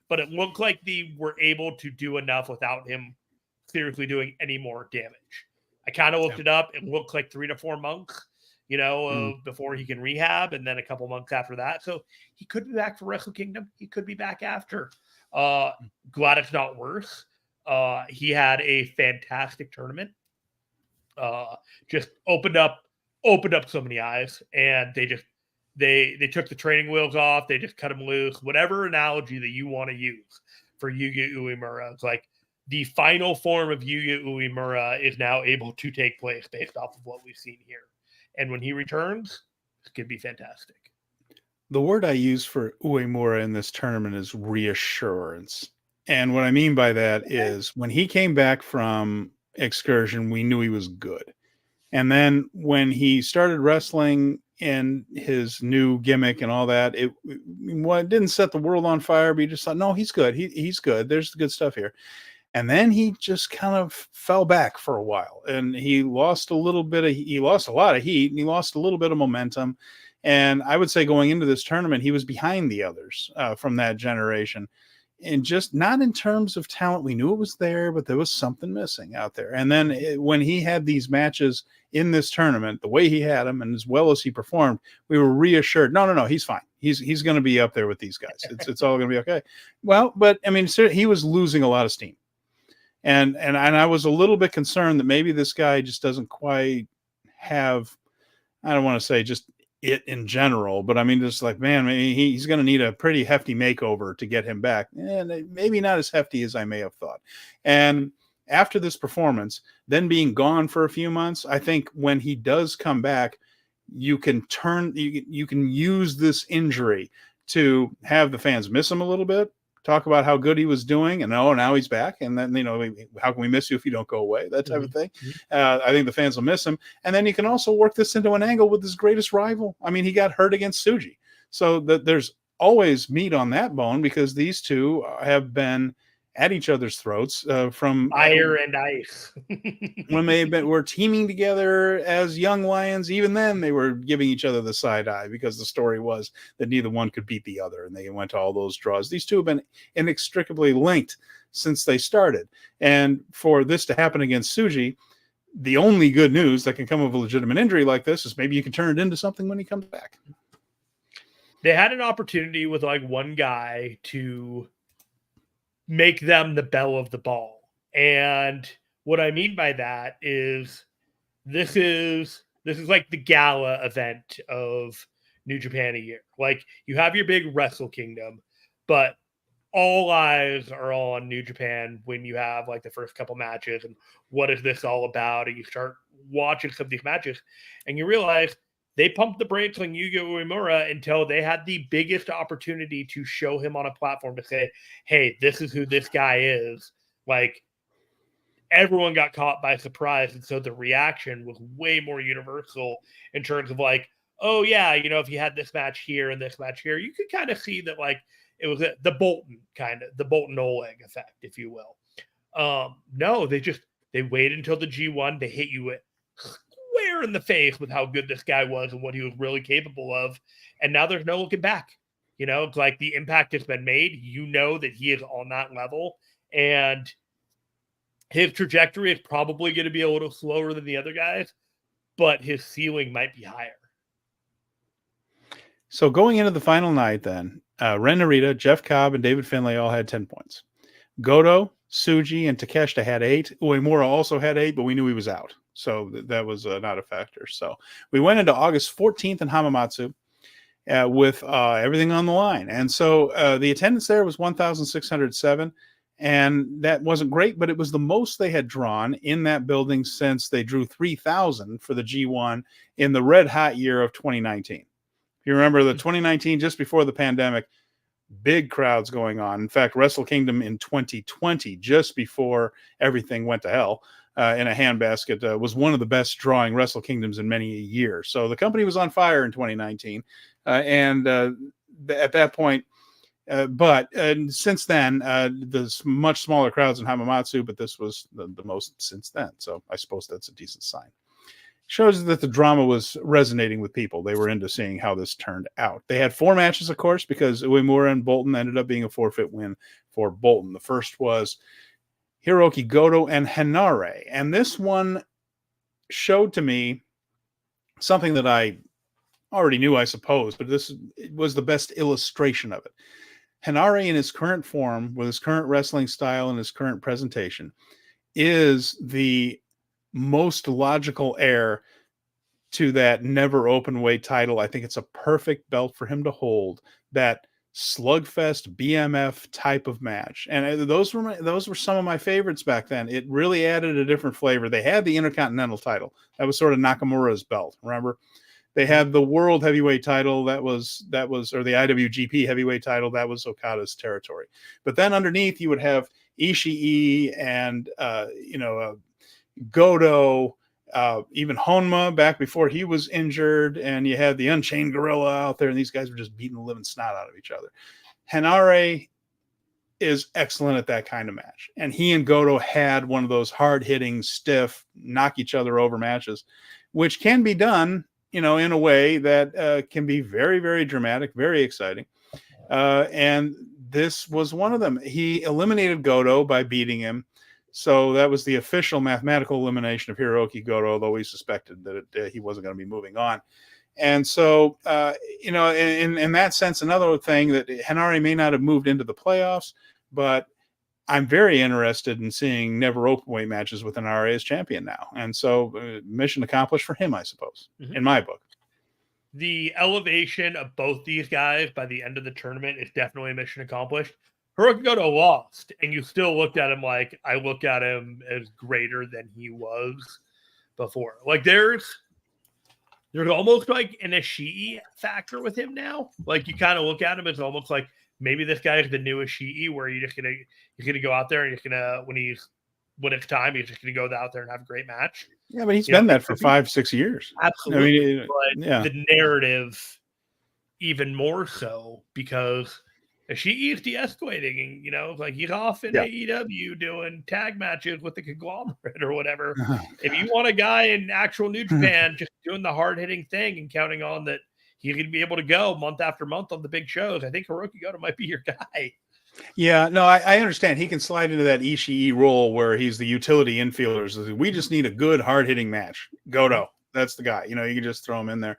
but it looked like they were able to do enough without him seriously doing any more damage. I kind of looked it up. It looked like 3 to 4 months, before he can rehab, and then a couple months after that. So he could be back for Wrestle Kingdom. He could be back after. Glad it's not worse. He had a fantastic tournament. Just opened up so many eyes, and they took the training wheels off. They just cut him loose. Whatever analogy that you want to use for Yuya Uemura, it's like, the final form of Yuya Uemura is now able to take place based off of what we've seen here. And when he returns, it's going to be fantastic. The word I use for Uemura in this tournament is reassurance. And what I mean by that is when he came back from Excursion, we knew he was good. And then when he started wrestling in his new gimmick and all that, it didn't set the world on fire, but you just thought, no, he's good. He's good. There's the good stuff here. And then he just kind of fell back for a while, and he lost a lot of heat, and he lost a little bit of momentum. And I would say going into this tournament, he was behind the others from that generation. And just not in terms of talent. We knew it was there, but there was something missing out there. And then when he had these matches in this tournament, the way he had them and as well as he performed, we were reassured, no, he's fine. He's going to be up there with these guys. It's all going to be okay. Well, but I mean, he was losing a lot of steam. And I was a little bit concerned that maybe this guy just doesn't quite have, I don't want to say just it in general, but I mean, just like, man, maybe he's going to need a pretty hefty makeover to get him back. And maybe not as hefty as I may have thought. And after this performance, then being gone for a few months, I think when he does come back, you can use this injury to have the fans miss him a little bit, talk about how good he was doing, and now he's back. And then, how can we miss you if you don't go away? That type of thing. I think the fans will miss him. And then you can also work this into an angle with his greatest rival. I mean, he got hurt against Tsuji. So there's always meat on that bone because these two have been at each other's throats from fire and ice. When they were teaming together as young lions, even then they were giving each other the side eye because the story was that neither one could beat the other, and they went to all those draws. These two have been inextricably linked since they started, and for this to happen against Tsuji, the only good news that can come of a legitimate injury like this is maybe you can turn it into something when he comes back. They had an opportunity with like one guy to make them the belle of the ball. And what I mean by that is this is like the gala event of New Japan a year. Like, you have your big Wrestle Kingdom, but all eyes are on New Japan when you have like the first couple matches and what is this all about? And you start watching some of these matches and you realize they pumped the brakes on Yuya Uemura until they had the biggest opportunity to show him on a platform to say, hey, this is who this guy is. Like, everyone got caught by surprise. And so the reaction was way more universal in terms of like, oh yeah, if you had this match here and this match here, you could kind of see that like it was the Bolton Oleg effect, if you will. No, they waited until the G1. They hit you with square in the face with how good this guy was and what he was really capable of. And now there's no looking back. It's like the impact has been made. That he is on that level. And his trajectory is probably going to be a little slower than the other guys, but his ceiling might be higher. So going into the final night then, Ren Narita, Jeff Cobb, and David Finlay all had 10 points. Goto, Tsuji, and Takeshita had 8. Uemura also had 8, but we knew he was out. So that was not a factor. So we went into August 14th in Hamamatsu with everything on the line. And so the attendance there was 1,607. And that wasn't great, but it was the most they had drawn in that building since they drew 3,000 for the G1 in the red hot year of 2019. If you remember the 2019, just before the pandemic, big crowds going on. In fact, Wrestle Kingdom in 2020, just before everything went to hell in a handbasket, was one of the best drawing Wrestle Kingdoms in many a year. So the company was on fire in 2019. At that point, but since then, there's much smaller crowds in Hamamatsu, but this was the most since then. So I suppose that's a decent sign. Shows that the drama was resonating with people. They were into seeing how this turned out. They had 4 matches, of course, because Uemura and Bolton ended up being a forfeit win for Bolton. The first was Hiroki Goto and Henare. And this one showed to me something that I already knew, I suppose, but this was the best illustration of it. Henare, in his current form, with his current wrestling style and his current presentation, is the most logical heir to that never open weight title. I think it's a perfect belt for him to hold, that slugfest BMF type of match. And those were some of my favorites back then. It really added a different flavor. They had the Intercontinental title. That was sort of Nakamura's belt, remember? They had the world heavyweight title that was, or the IWGP heavyweight title, that was Okada's territory. But then underneath you would have Ishii and Goto, even Honma back before he was injured, and you had the Unchained Gorilla out there, and these guys were just beating the living snot out of each other. Henare is excellent at that kind of match, and he and Goto had one of those hard-hitting, stiff, knock each other over matches, which can be done, in a way that can be very, very dramatic, very exciting. And this was one of them. He eliminated Goto by beating him. So that was the official mathematical elimination of Hiroki Goto, although we suspected that he wasn't going to be moving on. And so, in that sense, another thing that Henare may not have moved into the playoffs, but I'm very interested in seeing never openweight matches with Henare as champion now. And so mission accomplished for him, I suppose, in my book. The elevation of both these guys by the end of the tournament is definitely a mission accomplished. Hiroki Goto lost, and you still looked at him like I look at him as greater than he was before. Like there's almost like an Ishii factor with him now. Like you kind of look at him as almost like maybe this guy is the new Ishii, where you're gonna go out there and you're gonna when it's time, you're just gonna go out there and have a great match. Yeah, but he's been that for 5-6 years. Absolutely. The narrative even more so because Ishii is de-escalating, and like he's off in AEW doing tag matches with the conglomerate or whatever. If you want a guy in actual New Japan just doing the hard-hitting thing and counting on that he could be able to go month after month on the big shows, I think Hiroki Goto might be your guy. Yeah, no, I understand. He can slide into that Ishii role where he's the utility infielder. We just need a good, hard-hitting match. Goto, that's the guy. You can just throw him in there.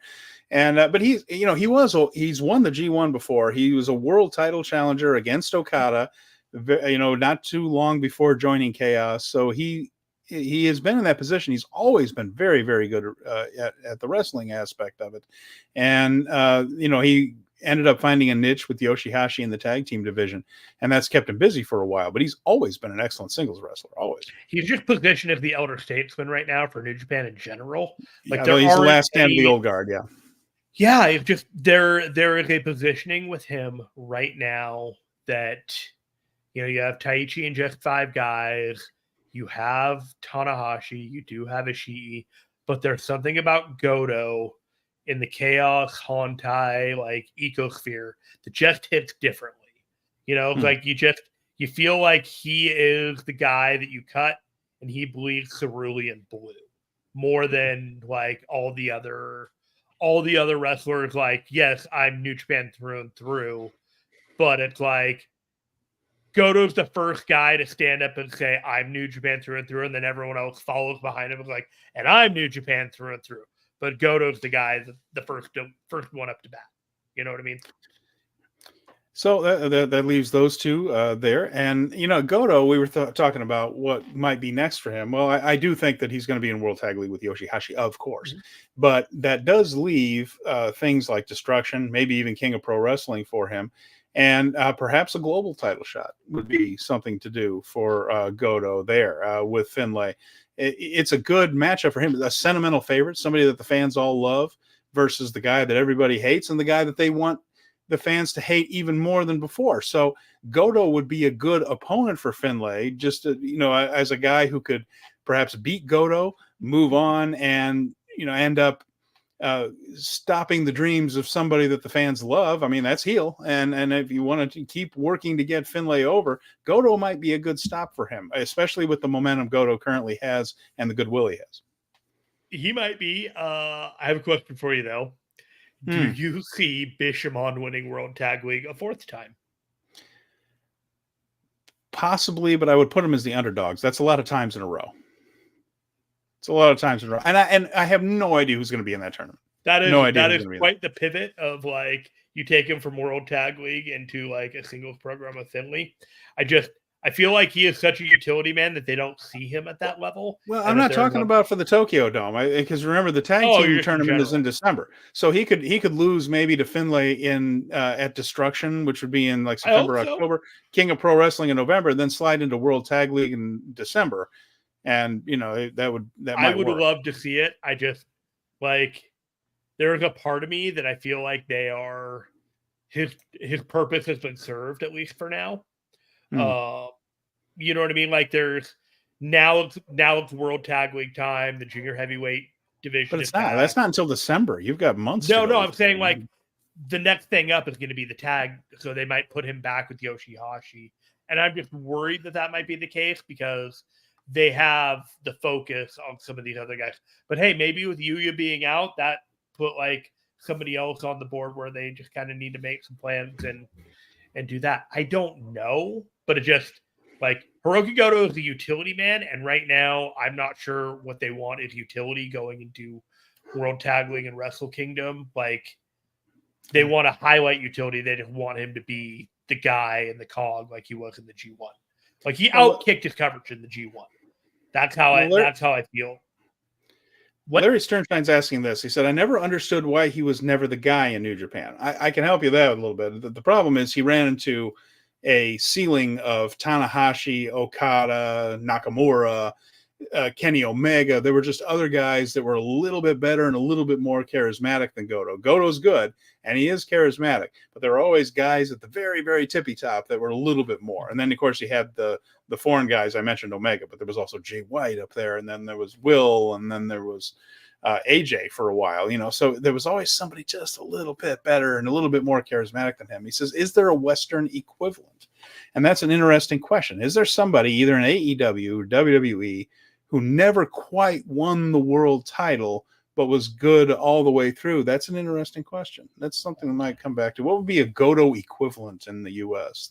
And but he's won the G1 before. He was a world title challenger against Okada, not too long before joining Chaos. So he has been in that position. He's always been very, very good at the wrestling aspect of it. And he ended up finding a niche with Yoshihashi in the tag team division, and that's kept him busy for a while. But he's always been an excellent singles wrestler. Always. He's just positioned as the elder statesman right now for New Japan in general. Like he's the last stand of the old guard. Yeah. Yeah, it's just there is a positioning with him right now that you have Taichi and just 5 guys, you have Tanahashi, you do have Ishii, but there's something about Goto in the Chaos Hontai like ecosphere that just hits differently. Like you feel like he is the guy that you cut and he bleeds cerulean blue more than like all the other wrestlers. Like, yes, I'm New Japan through and through, but it's like Goto's the first guy to stand up and say, I'm New Japan through and through, and then everyone else follows behind him and like, and I'm New Japan through and through. But Goto's the guy, the first one up to bat. You know what I mean? So that leaves those two there. And, Goto, we were talking about what might be next for him. Well, I do think that he's going to be in World Tag League with Yoshihashi, of course. Mm-hmm. But that does leave things like Destruction, maybe even King of Pro Wrestling for him. And perhaps a global title shot would be something to do for Goto there with Finlay. It's a good matchup for him. A sentimental favorite, somebody that the fans all love versus the guy that everybody hates and the guy that they want the fans to hate even more than before. So Goto would be a good opponent for Finlay, just as a guy who could perhaps beat Goto, move on, and end up stopping the dreams of somebody that the fans love. I mean, that's heel. And if you want to keep working to get Finlay over, Goto might be a good stop for him, especially with the momentum Goto currently has and the goodwill he has. He might be. I have a question for you, though. Do you see Bishamon winning World Tag League a 4th time? Possibly, but I would put him as the underdogs. That's a lot of times in a row. It's a lot of times in a row. And I have no idea who's going to be in that tournament. That is quite the pivot of like you take him from World Tag League into like a singles program with Finlay. I feel like he is such a utility man that they don't see him at that level. Well, I'm not talking about for the Tokyo Dome, because remember the tag team tournament is in December, so he could lose maybe to Finlay in at Destruction, which would be in like September, October. King of Pro Wrestling in November, then slide into World Tag League in December, and I would love to see it. I just like there's a part of me that I feel like they are his purpose has been served, at least for now. You know what I mean? Like there's now it's World Tag League time. The junior heavyweight division, but it's not. That's not until December. You've got months. No, to go. I'm saying like the next thing up is going to be the tag, so they might put him back with Yoshihashi, and I'm just worried that might be the case because they have the focus on some of these other guys. But hey, maybe with Yuya being out, that put like somebody else on the board where they just kind of need to make some plans and do that. I don't know, but it just like Hiroki Goto is the utility man, and right now I'm not sure what they want is utility going into World Tag League and Wrestle Kingdom. Like they want to highlight utility. They just want him to be the guy in the cog like he was in the G1. Like he outkicked his coverage in the G1. That's how I feel. Larry Sternstein's asking this. He said, I never understood why he was never the guy in New Japan. I can help you there a little bit. The problem is he ran into a ceiling of Tanahashi, Okada, Nakamura, Kenny Omega. There were just other guys that were a little bit better and a little bit more charismatic than Goto. Goto's good, and he is charismatic, but there were always guys at the very, very tippy top that were a little bit more. And then, of course, you had the foreign guys. I mentioned Omega, but there was also Jay White up there, and then there was Will, and then there was AJ for a while, so there was always somebody just a little bit better and a little bit more charismatic than him. He says, is there a Western equivalent? And that's an interesting question. Is there somebody either in AEW or WWE who never quite won the world title, but was good all the way through? That's an interesting question. That's something we might come back to. What would be a Goto equivalent in the U.S.?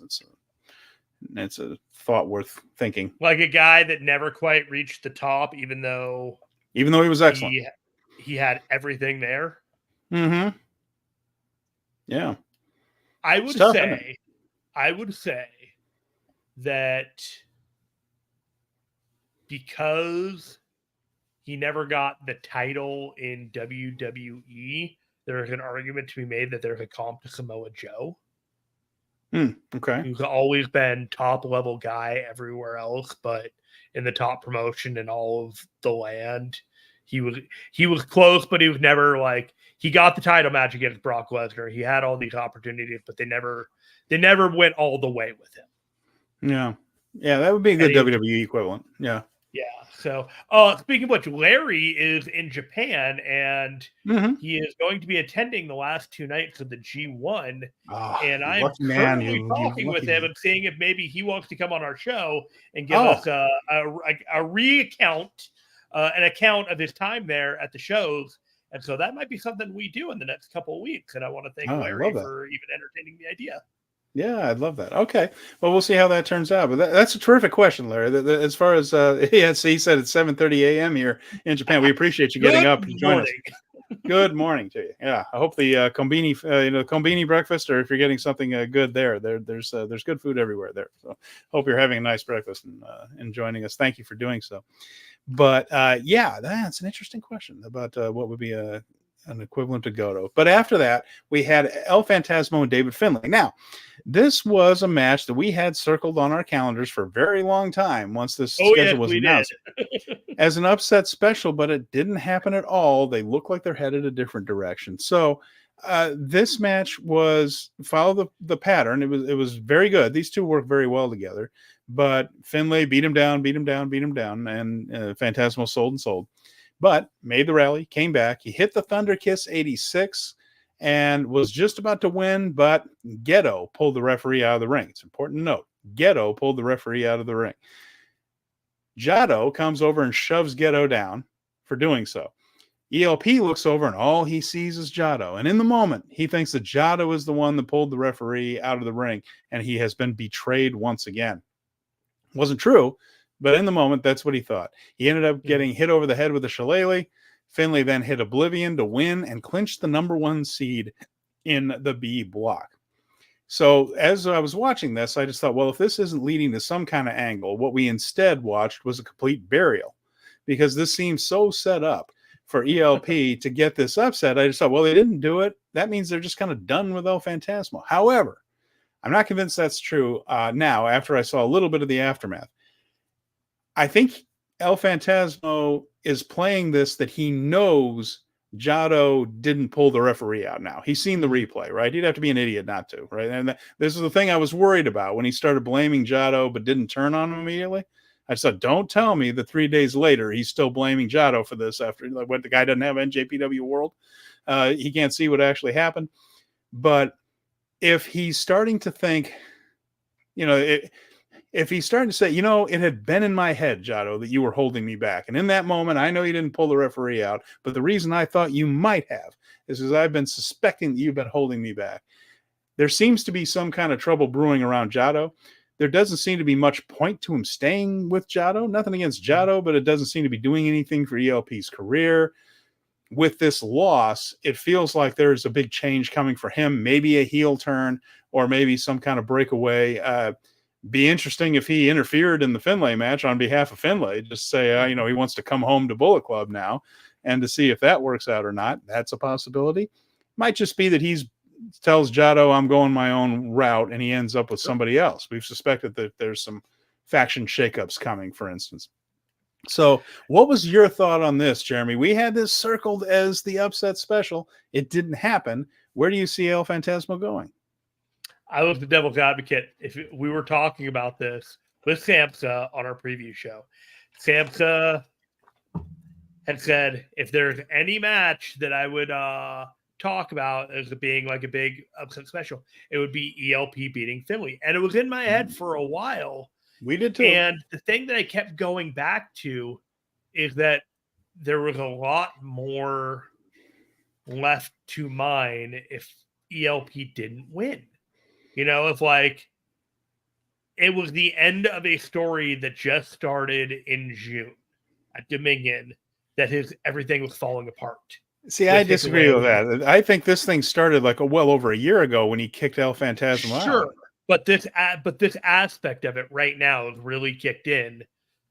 That's a thought worth thinking. Like a guy that never quite reached the top, even though he was excellent. He had everything there. Mm-hmm. Yeah. I would say that because he never got the title in WWE, there's an argument to be made that there's a comp to Samoa Joe. Okay. He's always been top level guy everywhere else, but in the top promotion in all of the land, he was close, but he was never like he got the title match against Brock Lesnar. He had all these opportunities, but they never went all the way with him. Yeah, that would be a good WWE equivalent. Yeah. So, speaking of which, Larry is in Japan, and he is going to be attending the last two nights of the G1. And I'm currently talking with him and seeing if maybe he wants to come on our show and give us a recount, an account of his time there at the shows. And so that might be something we do in the next couple of weeks. And I want to thank Larry for even entertaining the idea. Yeah, I'd love that. Okay. Well, we'll see how that turns out. But that's a terrific question, Larry. As far as, he said it's 7:30 a.m. here in Japan. We appreciate you getting up and joining us. Good morning to you. Yeah. I hope the Konbini breakfast, or if you're getting something good there's good food everywhere there. So hope you're having a nice breakfast and joining us. Thank you for doing so. But that's an interesting question about what would be an equivalent to Goto. But after that, we had El Phantasmo and David Finlay. Now, this was a match that we had circled on our calendars for a very long time once this schedule was announced as an upset special, but it didn't happen at all. They look like they're headed a different direction. So this match was follow the pattern. It was very good. These two work very well together, but Finlay beat him down, and Phantasmo sold. But made the rally, came back. He hit the Thunder Kiss 86 and was just about to win, but Gedo pulled the referee out of the ring. It's important to note. Gedo pulled the referee out of the ring. Jado comes over and shoves Gedo down for doing so. ELP looks over and all he sees is Jado. And in the moment, he thinks that Jado is the one that pulled the referee out of the ring, and he has been betrayed once again. Wasn't true. But in the moment, that's what he thought. He ended up getting hit over the head with a shillelagh. Finlay then hit Oblivion to win and clinch the #1 seed in the B block. So as I was watching this, I just thought, well, if this isn't leading to some kind of angle, what we instead watched was a complete burial, because this seems so set up for ELP to get this upset. I just thought, well, they didn't do it. That means they're just kind of done with El Phantasmo. However, I'm not convinced that's true now after I saw a little bit of the aftermath. I think El Phantasmo is playing this that he knows Jado didn't pull the referee out now. He's seen the replay, right? He'd have to be an idiot not to, right? And this is the thing I was worried about when he started blaming Jado but didn't turn on him immediately. I said, don't tell me that 3 days later he's still blaming Jado for this after what the guy doesn't have NJPW World. He can't see what actually happened. But if he's starting to think, if he's starting to say, it had been in my head, Jado, that you were holding me back. And in that moment, I know you didn't pull the referee out, but the reason I thought you might have is because I've been suspecting that you've been holding me back. There seems to be some kind of trouble brewing around Jado. There doesn't seem to be much point to him staying with Jado. Nothing against Jado, but it doesn't seem to be doing anything for ELP's career. With this loss, it feels like there's a big change coming for him, maybe a heel turn or maybe some kind of breakaway. Be interesting if he interfered in the Finlay match on behalf of Finlay, just say, he wants to come home to Bullet Club now, and to see if that works out or not. That's a possibility. Might just be that he tells Jado, I'm going my own route, and he ends up with somebody else. We've suspected that there's some faction shakeups coming, for instance. So what was your thought on this, Jeremy? We had this circled as the upset special. It didn't happen. Where do you see El Phantasmo going? I was the devil's advocate. If we were talking about this with Samsa on our preview show, Samsa had said, if there's any match that I would talk about as being like a big upset special, it would be ELP beating Finlay. And it was in my head for a while. We did too. And the thing that I kept going back to is that there was a lot more left to mine if ELP didn't win. If it was the end of a story that just started in June at Dominion, that everything was falling apart. See, I disagree with that. I think this thing started well over a year ago when he kicked El Phantasmo out. Sure, but this aspect of it right now has really kicked in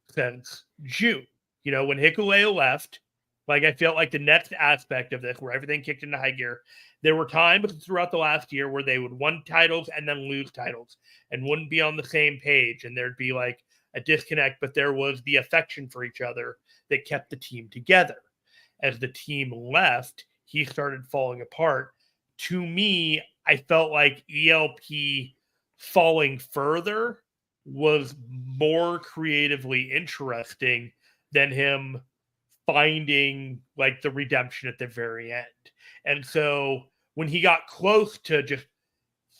since June. When Hikuleo left, I felt like the next aspect of this, where everything kicked into high gear, there were times throughout the last year where they would win titles and then lose titles and wouldn't be on the same page, and there'd be a disconnect, but there was the affection for each other that kept the team together. As the team left, he started falling apart. To me, I felt like ELP falling further was more creatively interesting than him finding the redemption at the very end. And so when he got close to just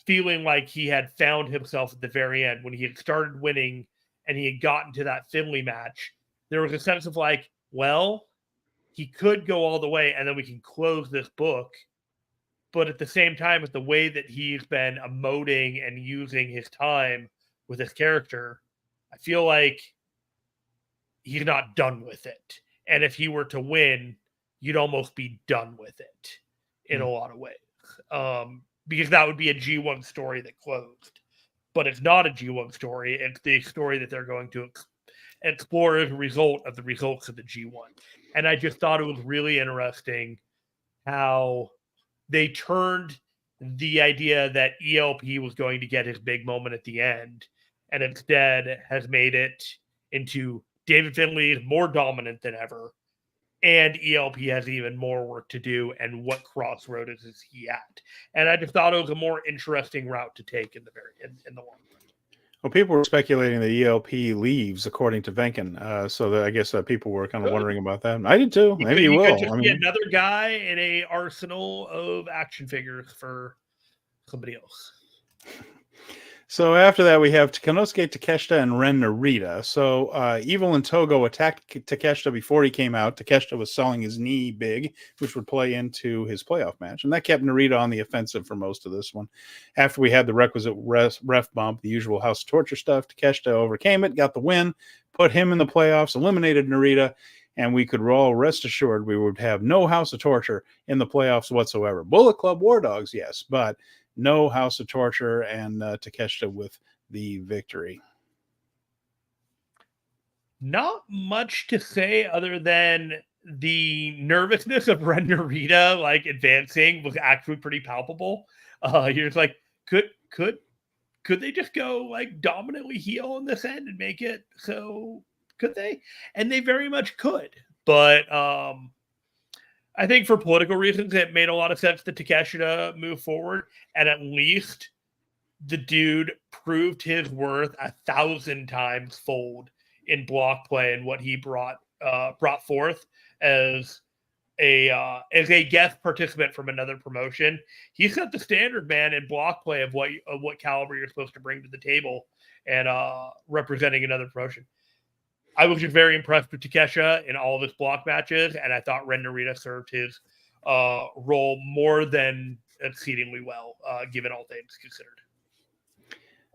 feeling like he had found himself at the very end, when he had started winning and he had gotten to that Finlay match, there was a sense of he could go all the way and then we can close this book. But at the same time, with the way that he's been emoting and using his time with his character, I feel like he's not done with it. And if he were to win, you'd almost be done with it in a lot of ways. Because that would be a G1 story that closed. But it's not a G1 story. It's the story that they're going to explore as a result of the results of the G1. And I just thought it was really interesting how they turned the idea that ELP was going to get his big moment at the end, and instead has made it into David Finlay is more dominant than ever, and ELP has even more work to do, and what crossroads is he at? And I just thought it was a more interesting route to take in the long run. Well, people were speculating that ELP leaves, according to Venkin. So I guess people were kind of wondering about that. I did too. Maybe he will. Could just be another guy in a arsenal of action figures for somebody else. So after that, we have Konnosuke Takeshita and Ren Narita. So Evil and Togo attacked Takeshita before he came out. Takeshita was selling his knee big, which would play into his playoff match. And that kept Narita on the offensive for most of this one. After we had the requisite ref bump, the usual House of Torture stuff, Takeshita overcame it, got the win, put him in the playoffs, eliminated Narita, and we could all rest assured we would have no House of Torture in the playoffs whatsoever. Bullet Club War Dogs, yes, but no House of Torture, and Takeshita with the victory. Not much to say other than the nervousness of Ren Narita advancing was actually pretty palpable. You're just could they just go dominantly heel on this end and make it so? Could they? And they very much could. But I think for political reasons, it made a lot of sense that Takeshita move forward, and at least the dude proved his worth 1,000 times fold in block play and what he brought forth as a guest participant from another promotion. He set the standard, man, in block play of what caliber you're supposed to bring to the table and representing another promotion. I was just very impressed with Takeshita in all of his block matches, and I thought Ren Narita served his role more than exceedingly well, given all things considered.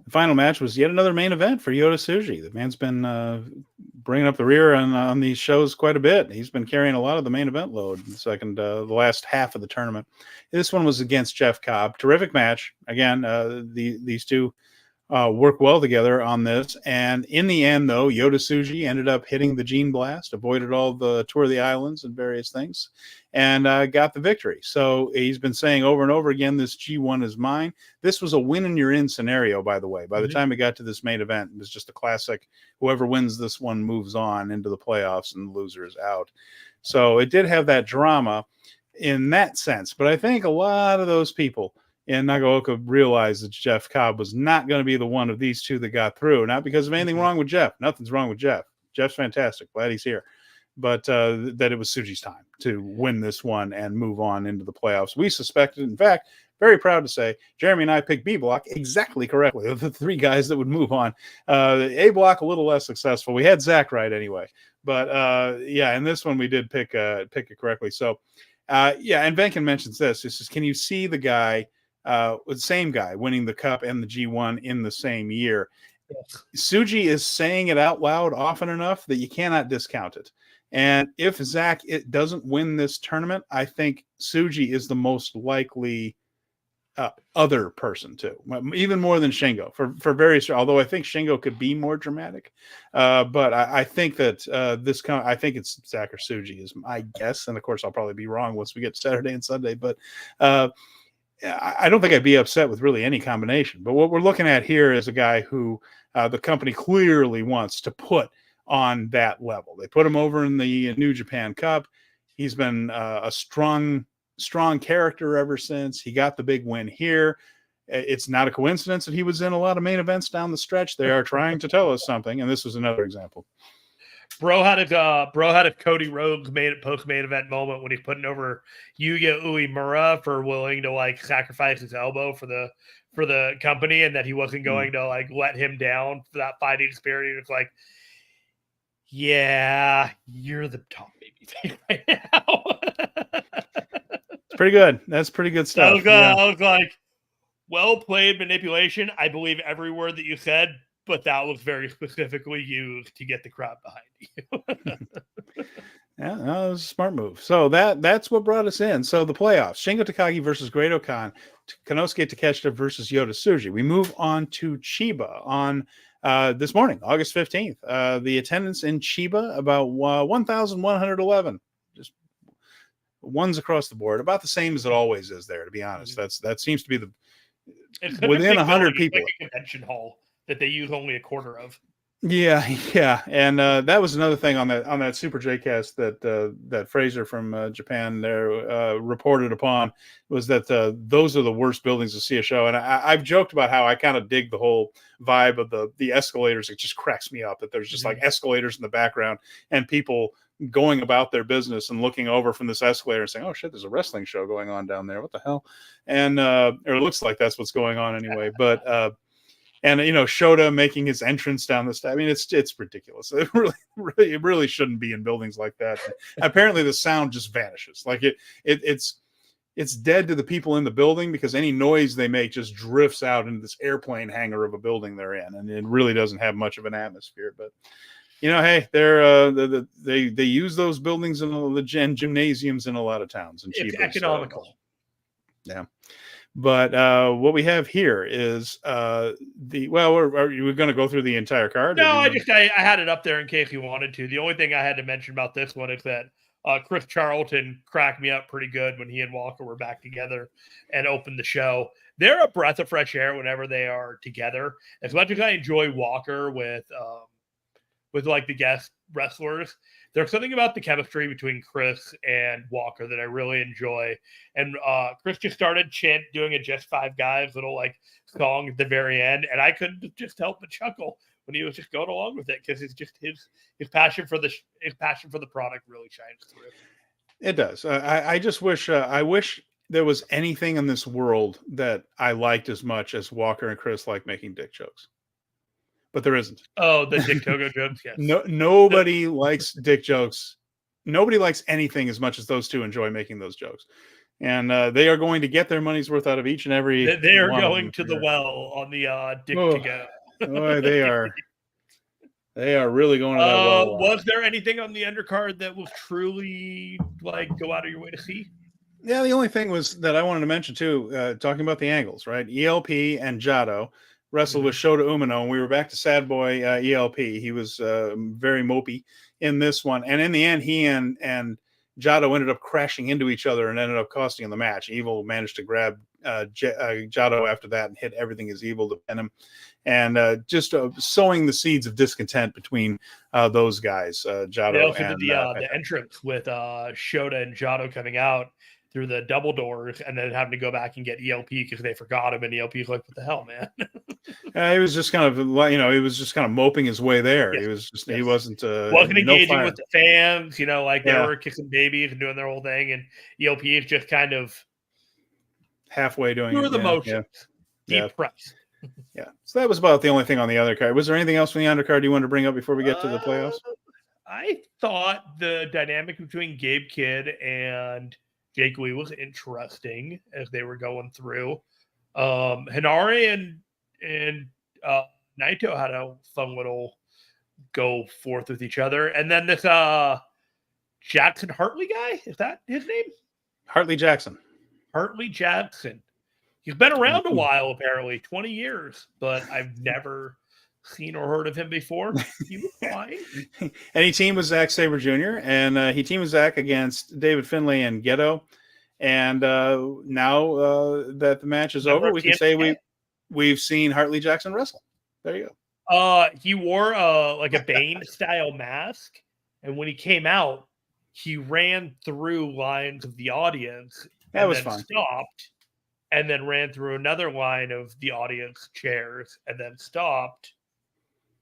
The final match was yet another main event for Yota Tsuji. The man's been bringing up the rear on these shows quite a bit. He's been carrying a lot of the main event load in the last half of the tournament. This one was against Jeff Cobb. Terrific match. Again, these two work well together on this. And in the end, though, Yota Tsuji ended up hitting the Gene Blast, avoided all the Tour of the Islands and various things, and got the victory. So he's been saying over and over again, this G1 is mine. This was a win and you're in scenario, by the way. By the time it got to this main event, it was just a classic. Whoever wins this one moves on into the playoffs and the loser is out. So it did have that drama in that sense. But I think a lot of those people in Nagaoka realized that Jeff Cobb was not going to be the one of these two that got through. Not because of anything wrong with Jeff. Nothing's wrong with Jeff. Jeff's fantastic. Glad he's here. But that it was Tsuji's time to win this one and move on into the playoffs. We suspected, in fact, very proud to say, Jeremy and I picked B block exactly correctly. Of the three guys that would move on. A block a little less successful. We had Zach right anyway. But yeah, in this one we did pick it correctly. So yeah, and Venkin mentions this. This is, can you see the guy, the same guy winning the Cup and the G1 in the same year? Yes. Tsuji is saying it out loud often enough that you cannot discount it. And if Zach doesn't win this tournament, I think Tsuji is the most likely other person too, even more than Shingo for various. Although I think Shingo could be more dramatic, but I think that I think it's Zach or Tsuji is my guess, and of course I'll probably be wrong once we get to Saturday and Sunday. But I don't think I'd be upset with really any combination. But what we're looking at here is a guy who the company clearly wants to put on that level. They put him over in the New Japan Cup. He's been a strong character ever since. He got the big win here. It's not a coincidence that he was in a lot of main events down the stretch. They are trying to tell us something, and this was another example. Bro had a Cody Rhodes post main event moment when he's putting over Yuya Uemura for willing to like sacrifice his elbow for the company, and that he wasn't going to like let him down for that fighting spirit. It's like, yeah, you're the top baby right now. It's pretty good. That's pretty good stuff. I was like, well played manipulation. I believe every word that you said, but that was very specifically used to get the crowd behind you. Yeah, that was a smart move. So that's what brought us in. So the playoffs: Shingo Takagi versus Great Okan, Konnosuke Takeshita versus Yota Tsuji. We move on to Chiba on this morning, August 15th. The attendance in Chiba about 1,111. Just ones across the board, about the same as it always is there. To be honest, that seems to be within 100 people. Like a convention hall that they use only a quarter of. Yeah, and that was another thing on that Super J-Cast that Fraser from Japan there reported upon, was that those are the worst buildings to see a show. And I've joked about how I kind of dig the whole vibe of the escalators. It just cracks me up that there's just like escalators in the background and people going about their business and looking over from this escalator and saying, "Oh shit, there's a wrestling show going on down there. What the hell?" And or it looks like that's what's going on anyway. But and Shota making his entrance down the stairs. I mean, it's ridiculous. It really shouldn't be in buildings like that. Apparently, the sound just vanishes. Like it's dead to the people in the building because any noise they make just drifts out into this airplane hangar of a building they're in, and it really doesn't have much of an atmosphere. But hey, they use those buildings and gymnasiums in a lot of towns. And it's economical. Yeah. But what we have here is are you going to go through the entire card? No, I had it up there in case you wanted to. The only thing I had to mention about this one is that Chris Charlton cracked me up pretty good when he and Walker were back together and opened the show. They're a breath of fresh air whenever they are together. As much as I enjoy Walker with like the guest wrestlers, there's something about the chemistry between Chris and Walker that I really enjoy. And Chris just started doing a Just Five Guys little like song at the very end, and I couldn't just help but chuckle when he was just going along with it, because it's just his passion for the product really shines through. It does. I just wish I wish there was anything in this world that I liked as much as Walker and Chris like making dick jokes. But there isn't. Oh, the Dick Togo jokes, yes. Nobody likes dick jokes. Nobody likes anything as much as those two enjoy making those jokes. And they are going to get their money's worth out of each and every. They are going to the well on the Dick to Go. Boy, they are. They are really going to that well. Was there anything on the undercard that was truly like go out of your way to see? Yeah, the only thing was that I wanted to mention too, talking about the angles, right? ELP and Jado wrestled with Shota Umino, and we were back to Sad Boy ELP. He was very mopey in this one, and in the end, he and Jado ended up crashing into each other and ended up costing him the match. Evil managed to grab Jado after that and hit everything as Evil to pin him, and just sowing the seeds of discontent between those guys. Jado they also and did the entrance with Shota and Jado coming out through the double doors and then having to go back and get ELP because they forgot him, and ELP's like, what the hell, man? He was just kind of, he was just kind of moping his way there. Yes. He was just, he wasn't engaging with the fans, they were kissing babies and doing their whole thing, and ELP is just kind of halfway doing through the motions. Deep price. Yeah. So that was about the only thing on the undercard. Was there anything else from the undercard you wanted to bring up before we get to the playoffs? I thought the dynamic between Gabe Kidd and Jake Lee was interesting as they were going through. Hinare and Naito had a fun little go forth with each other. And then this Jackson Hartley guy, is that his name? Hartley Jackson. Hartley Jackson. He's been around a while, apparently, 20 years, but I've never seen or heard of him before. He was fine. And he teamed with Zack Sabre Jr., and he teamed with Zack against David Finlay and Ghetto. And now that the match is over, we can say we've seen Hartley Jackson wrestle. There you go. He wore like a Bane-style mask, and when he came out, he ran through lines of the audience. That was fun. Stopped, and then ran through another line of the audience chairs, and then stopped.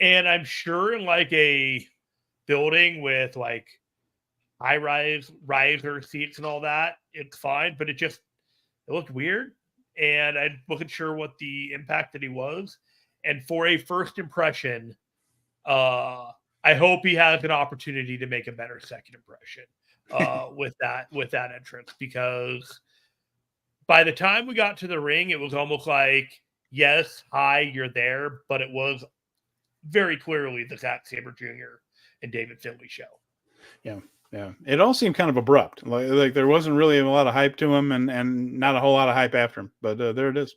And I'm sure in like a building with like high-rise riser seats and all that, it's fine, but it looked weird, and I wasn't sure what the impact that he was. And for a first impression, I hope he has an opportunity to make a better second impression with that entrance, because by the time we got to the ring, it was almost like, yes, hi, you're there, but it was very clearly the Zack Sabre Jr. and David Finlay show. Yeah. Yeah, it all seemed kind of abrupt. Like there wasn't really a lot of hype to him, and not a whole lot of hype after him. But there it is.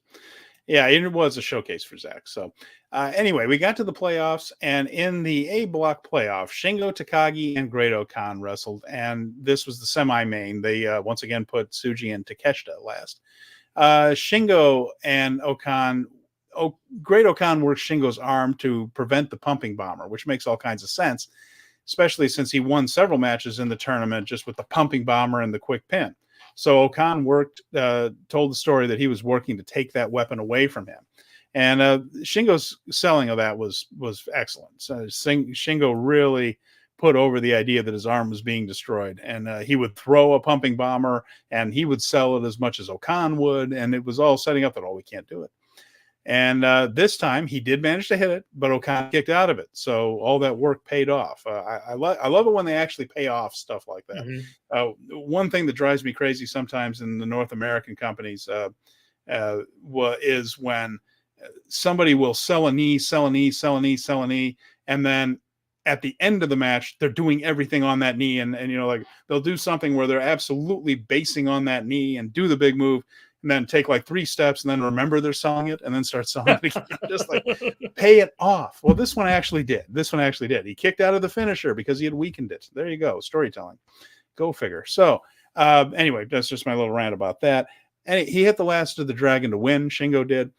Yeah, it was a showcase for Zack. So anyway, we got to the playoffs, and in the A block playoff, Shingo Takagi and Great Okan wrestled, and this was the semi-main. They once again put Tsuji and Takeshita last. Shingo and Okan. Great Okan works Shingo's arm to prevent the pumping bomber, which makes all kinds of sense, especially since he won several matches in the tournament just with the pumping bomber and the quick pin. So Okan told the story that he was working to take that weapon away from him. And Shingo's selling of that was excellent. So Shingo really put over the idea that his arm was being destroyed. And he would throw a pumping bomber, and he would sell it as much as Okan would. And it was all setting up that, we can't do it. And this time he did manage to hit it, but Okan kicked out of it. So all that work paid off. I love it when they actually pay off stuff like that. Mm-hmm. One thing that drives me crazy sometimes in the North American companies is when somebody will sell a knee, and then at the end of the match, they're doing everything on that knee. And like they'll do something where they're absolutely basing on that knee and do the big move, and then take like 3 steps and then remember they're selling it and then start selling it again. Just like pay it off. Well, this one actually did. He kicked out of the finisher because he had weakened it. There you go. Storytelling. Go figure. So anyway, that's just my little rant about that. And he hit the last of the dragon to win. Shingo did.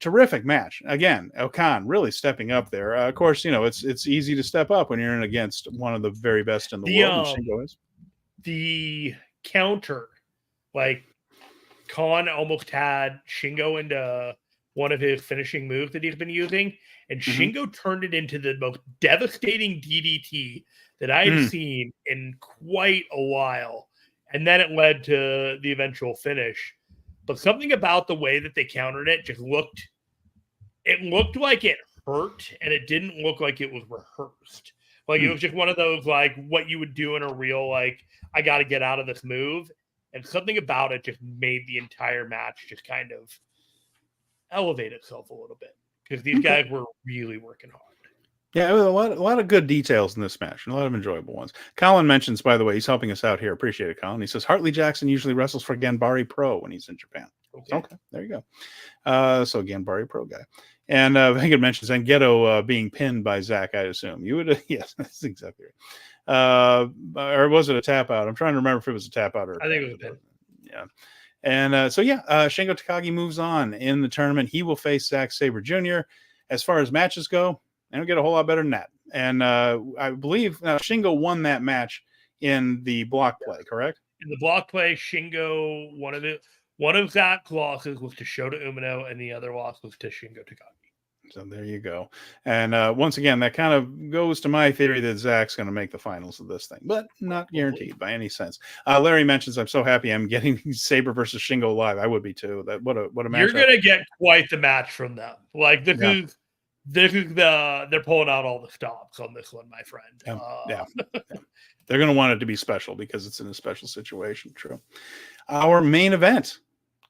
terrific match. Again, Okan really stepping up there. Of course, it's easy to step up when you're in against one of the very best in the world, and Shingo is. The counter, like Khan almost had Shingo into one of his finishing moves that he's been using, and Shingo turned it into the most devastating DDT that I've seen in quite a while. And then it led to the eventual finish. But something about the way that they countered it just looked like it hurt, and it didn't look like it was rehearsed. Like it was just one of those, like, what you would do in a real, like, I got to get out of this move. And something about it just made the entire match just kind of elevate itself a little bit, because these guys were really working hard. Yeah, a lot of good details in this match, and a lot of enjoyable ones. Colin mentions, by the way, he's helping us out here. Appreciate it, Colin. He says Hartley Jackson usually wrestles for Ganbare Pro when he's in Japan. Okay, there you go. So Ganbare Pro guy. And I think it mentions Zangetto being pinned by Zack, I assume. You would, yes, that's exactly right. Or was it a tap out? I'm trying to remember if it was a tap out or I think it was a pin. Yeah. And Shingo Takagi moves on in the tournament. He will face Zack Sabre Jr. As far as matches go, they don't get a whole lot better than that. And I believe Shingo won that match in the block play, correct? In the block play, Shingo, one of Zack's losses was to Shota Umino, and the other loss was to Shingo Takagi. So there you go. And once again, that kind of goes to my theory that Zack's going to make the finals of this thing, but not guaranteed by any sense. Larry mentions, I'm so happy I'm getting Sabre versus Shingo live. I would be too. That what a match. You're going to get quite the match from them. Like this is they're pulling out all the stops on this one, my friend. Yeah. They're going to want it to be special because it's in a special situation. True. Our main event.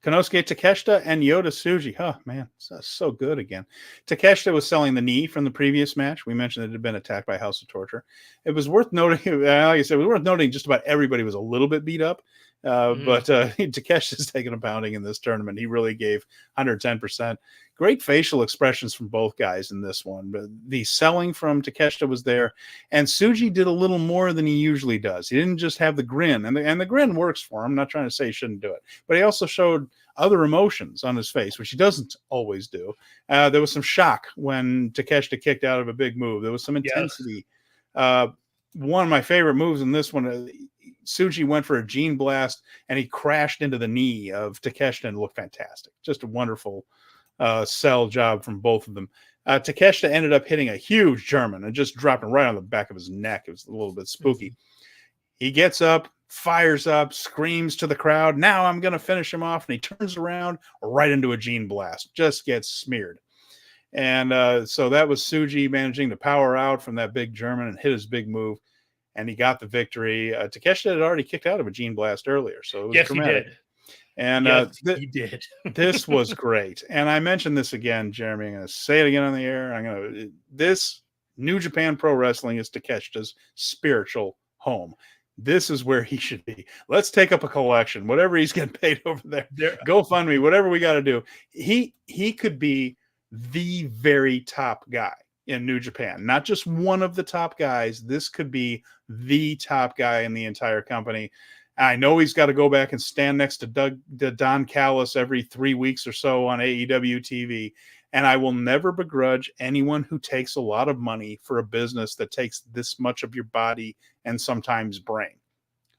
Konnosuke Takeshita and Yota Tsuji. Oh, man, so good again. Takeshita was selling the knee from the previous match. We mentioned it had been attacked by House of Torture. It was worth noting, like I said, it was worth noting just about everybody was a little bit beat up. But Takeshita's taking a pounding in this tournament. He really gave 110%. Great facial expressions from both guys in this one. But the selling from Takeshita was there, and Tsuji did a little more than he usually does. He didn't just have the grin, and the grin works for him. I'm not trying to say he shouldn't do it, but he also showed other emotions on his face, which he doesn't always do. There was some shock when Takeshita kicked out of a big move. There was some intensity. Yes. One of my favorite moves in this one, Tsuji went for a gene blast, and he crashed into the knee of Takeshita and looked fantastic. Just a wonderful sell job from both of them. Takeshita ended up hitting a huge German and just dropping right on the back of his neck. It was a little bit spooky. He gets up, fires up, screams to the crowd, now I'm going to finish him off, and he turns around right into a gene blast. Just gets smeared. And so that was Tsuji managing to power out from that big German and hit his big move, and he got the victory. Takeshita had already kicked out of a gene blast earlier, so it was dramatic. He did. And he did. This was great. And I mentioned this again, Jeremy. I'm going to say it again on the air. This New Japan Pro Wrestling is Takeshita's spiritual home. This is where he should be. Let's take up a collection, whatever he's getting paid over there. GoFundMe, whatever we got to do. He could be the very top guy in New Japan, not just one of the top guys. This could be the top guy in the entire company. I know he's got to go back and stand next to Don Callis every 3 weeks or so on AEW TV. And I will never begrudge anyone who takes a lot of money for a business that takes this much of your body and sometimes brain.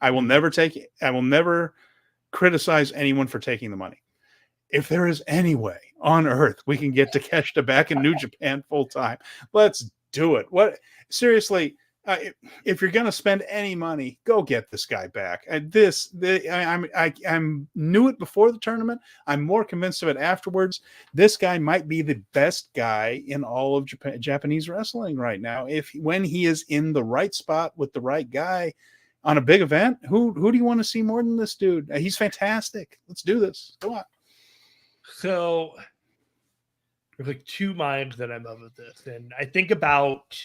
I will never criticize anyone for taking the money. If there is any way on earth we can get Takeshita back in New Japan full time, let's do it. Seriously, if you're going to spend any money, go get this guy back. I knew it before the tournament. I'm more convinced of it afterwards. This guy might be the best guy in all of Japanese wrestling right now. When he is in the right spot with the right guy on a big event, who do you want to see more than this dude? He's fantastic. Let's do this. Go on. So there's like two minds that I'm of this, and I think about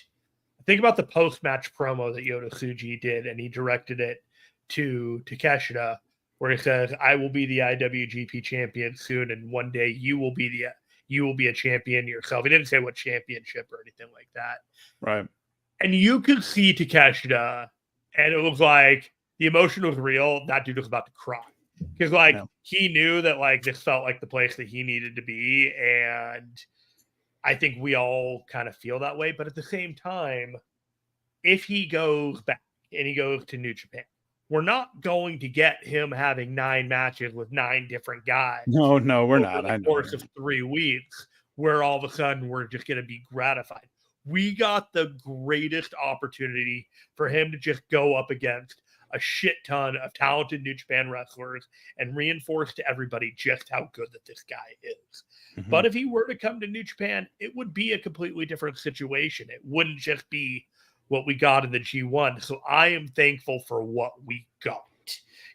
the post-match promo that Yota Tsuji did, and he directed it to Takeshita, where he says, "I will be the IWGP champion soon, and one day you will be a champion yourself." He didn't say what championship or anything like that. Right. And you could see Takeshita, and it was like the emotion was real. That dude was about to cry. Because like he knew that like this felt like the place that he needed to be, and I think we all kind of feel that way. But at the same time, if he goes back and he goes to New Japan, we're not going to get him having 9 matches with 9 different guys. No, we're over not. The course of 3 weeks, where all of a sudden we're just going to be gratified. We got the greatest opportunity for him to just go up against a shit ton of talented New Japan wrestlers and reinforce to everybody just how good that this guy is. Mm-hmm. But if he were to come to New Japan, it would be a completely different situation. It wouldn't just be what we got in the G1. So I am thankful for what we got.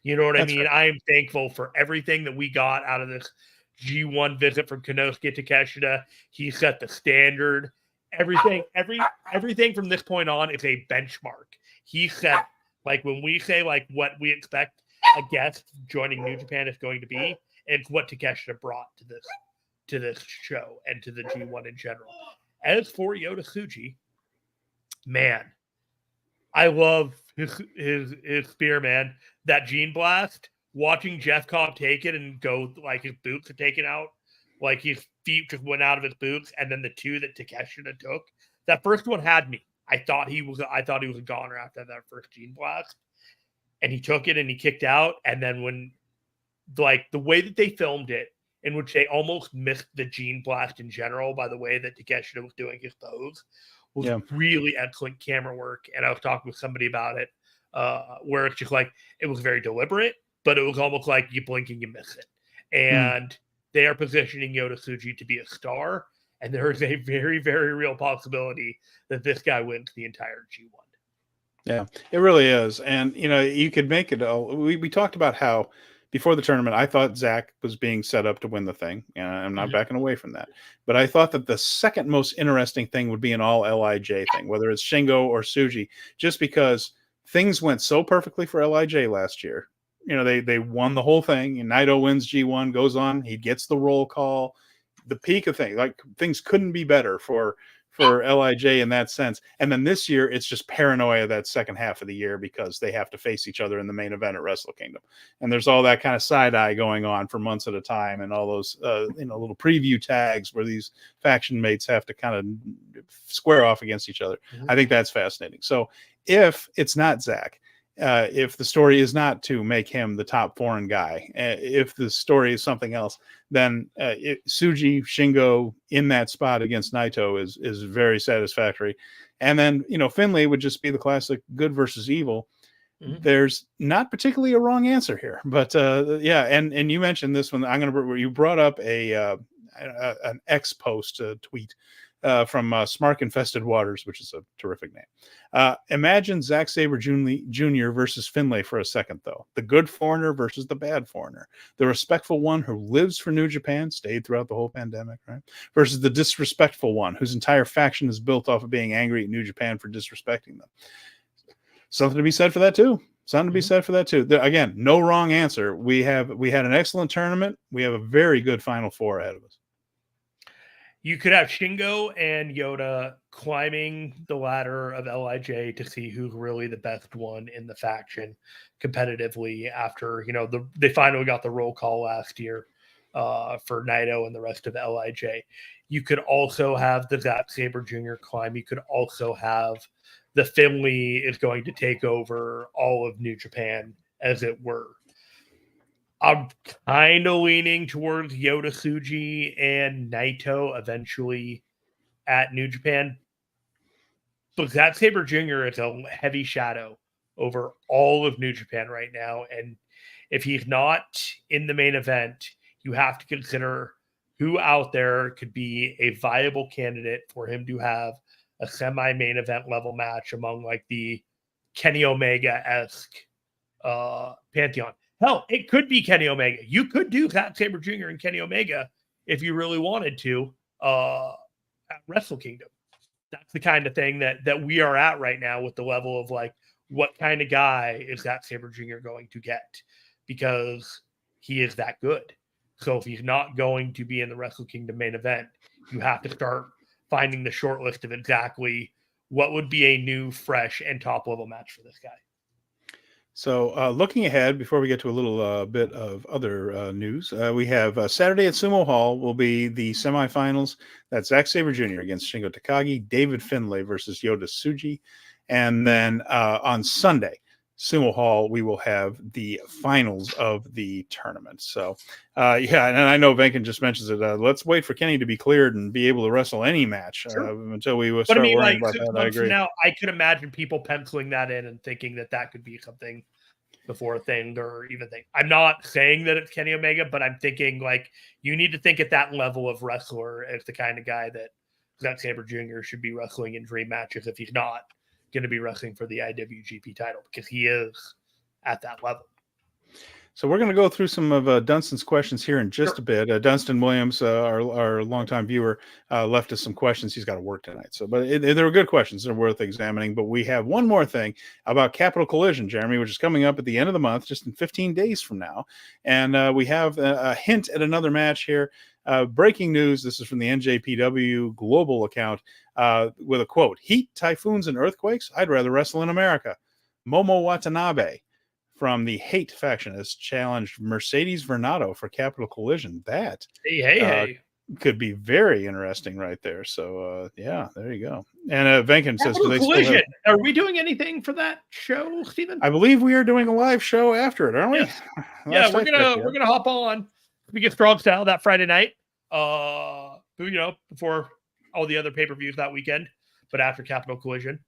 You know what I mean? Right. I am thankful for everything that we got out of this G1 visit from Konnosuke Takeshita. He set the standard. Everything from this point on is a benchmark. He set, like, when we say like what we expect a guest joining New Japan is going to be, it's what Takeshita brought to this show and to the G1 in general. As for Yota Tsuji, man, I love his spear, man. That Gene Blast, watching Jeff Cobb take it and go like his boots are taken out, like his feet just went out of his boots, and then the 2 that Takeshita took. That first one had me. I thought he was a goner after that first Gene Blast, and he took it and he kicked out. And then when, like, the way that they filmed it, in which they almost missed the Gene Blast in general by the way that Takeshita was doing his pose, was really excellent camera work. And I was talking with somebody about it, where it's just like, it was very deliberate, but it was almost like you blink and you miss it. And they are positioning Yota Tsuji to be a star. And there is a very, very real possibility that this guy wins the entire G1. Yeah, it really is. And, you know, you could make it all. We talked about how before the tournament, I thought Zach was being set up to win the thing, and I'm not backing away from that. But I thought that the second most interesting thing would be an all LiJ thing, whether it's Shingo or Tsuji, just because things went so perfectly for LiJ last year. You know, they won the whole thing, and Naito wins G1, goes on, he gets the roll call, the peak of things. Like, things couldn't be better for LiJ in that sense. And then this year, it's just paranoia that second half of the year because they have to face each other in the main event at Wrestle Kingdom. And there's all that kind of side eye going on for months at a time, and all those little preview tags where these faction mates have to kind of square off against each other. I think that's fascinating. So if it's not Zach, if the story is not to make him the top foreign guy, if the story is something else, then Tsuji, Shingo in that spot against Naito is very satisfactory. And then, you know, Finlay would just be the classic good versus evil. There's not particularly a wrong answer here, but and you mentioned this one. You brought up an X post tweet from Smark Infested Waters, which is a terrific name. Imagine Zack Sabre Jr. versus Finlay for a second, though. The good foreigner versus the bad foreigner. The respectful one who lives for New Japan, stayed throughout the whole pandemic, right? Versus the disrespectful one whose entire faction is built off of being angry at New Japan for disrespecting them. Something to be said for that, too. Something to be said for that, too. Again, no wrong answer. We had an excellent tournament. We have a very good Final Four ahead of us. You could have Shingo and Yota climbing the ladder of LiJ to see who's really the best one in the faction competitively after, you know, they finally got the roll call last year for Naito and the rest of LiJ. You could also have the Zack Sabre Jr. climb. You could also have the Finlay is going to take over all of New Japan, as it were. I'm kind of leaning towards Yota Tsuji and Naito eventually at New Japan. But Zack Sabre Jr. is a heavy shadow over all of New Japan right now. And if he's not in the main event, you have to consider who out there could be a viable candidate for him to have a semi-main event level match among like the Kenny Omega-esque pantheon. Hell, it could be Kenny Omega. You could do Zack Sabre Jr. and Kenny Omega if you really wanted to at Wrestle Kingdom. That's the kind of thing that we are at right now with the level of like, what kind of guy is Zack Sabre Jr. going to get? Because he is that good. So if he's not going to be in the Wrestle Kingdom main event, you have to start finding the short list of exactly what would be a new, fresh, and top level match for this guy. So, looking ahead, before we get to a little bit of other news, we have Saturday at Sumo Hall will be the semifinals. That's Zack Sabre Jr. against Shingo Takagi, David Finlay versus Yota Tsuji, and then on Sunday, Sumo Hall, we will have the finals of the tournament. So, yeah, and I know Venkin just mentions it. Let's wait for Kenny to be cleared and be able to wrestle any match until we But I start mean, worrying like about 6 that. I months from agree. now, I could imagine people penciling that in and thinking that that could be something before a thing or even thing. I'm not saying that it's Kenny Omega, but I'm thinking like you need to think at that level of wrestler as the kind of guy that Zack Sabre Jr. should be wrestling in dream matches if he's not going to be wrestling for the IWGP title, because he is at that level. So we're going to go through some of Dunstan's questions here in just a bit. Dunstan Williams, our longtime viewer, left us some questions. He's got to work tonight. So, but they were good questions. They're worth examining. But we have one more thing about Capital Collision, Jeremy, which is coming up at the end of the month, just in 15 days from now. And we have a hint at another match here. Breaking news. This is from the NJPW Global account with a quote: "Heat, typhoons, and earthquakes. I'd rather wrestle in America." Momo Watanabe from the Hate faction has challenged Mercedes Vernado for Capital Collision. That could be very interesting right there. So, yeah, there you go. And Venkin says, "Do they Collision? Still have... Are we doing anything for that show, Stephen?" I believe we are doing a live show after it, aren't we? Yes. Yeah, we're gonna hop on. We get Strong Style that Friday night. Before all the other pay-per-views that weekend, but after Capital Collision.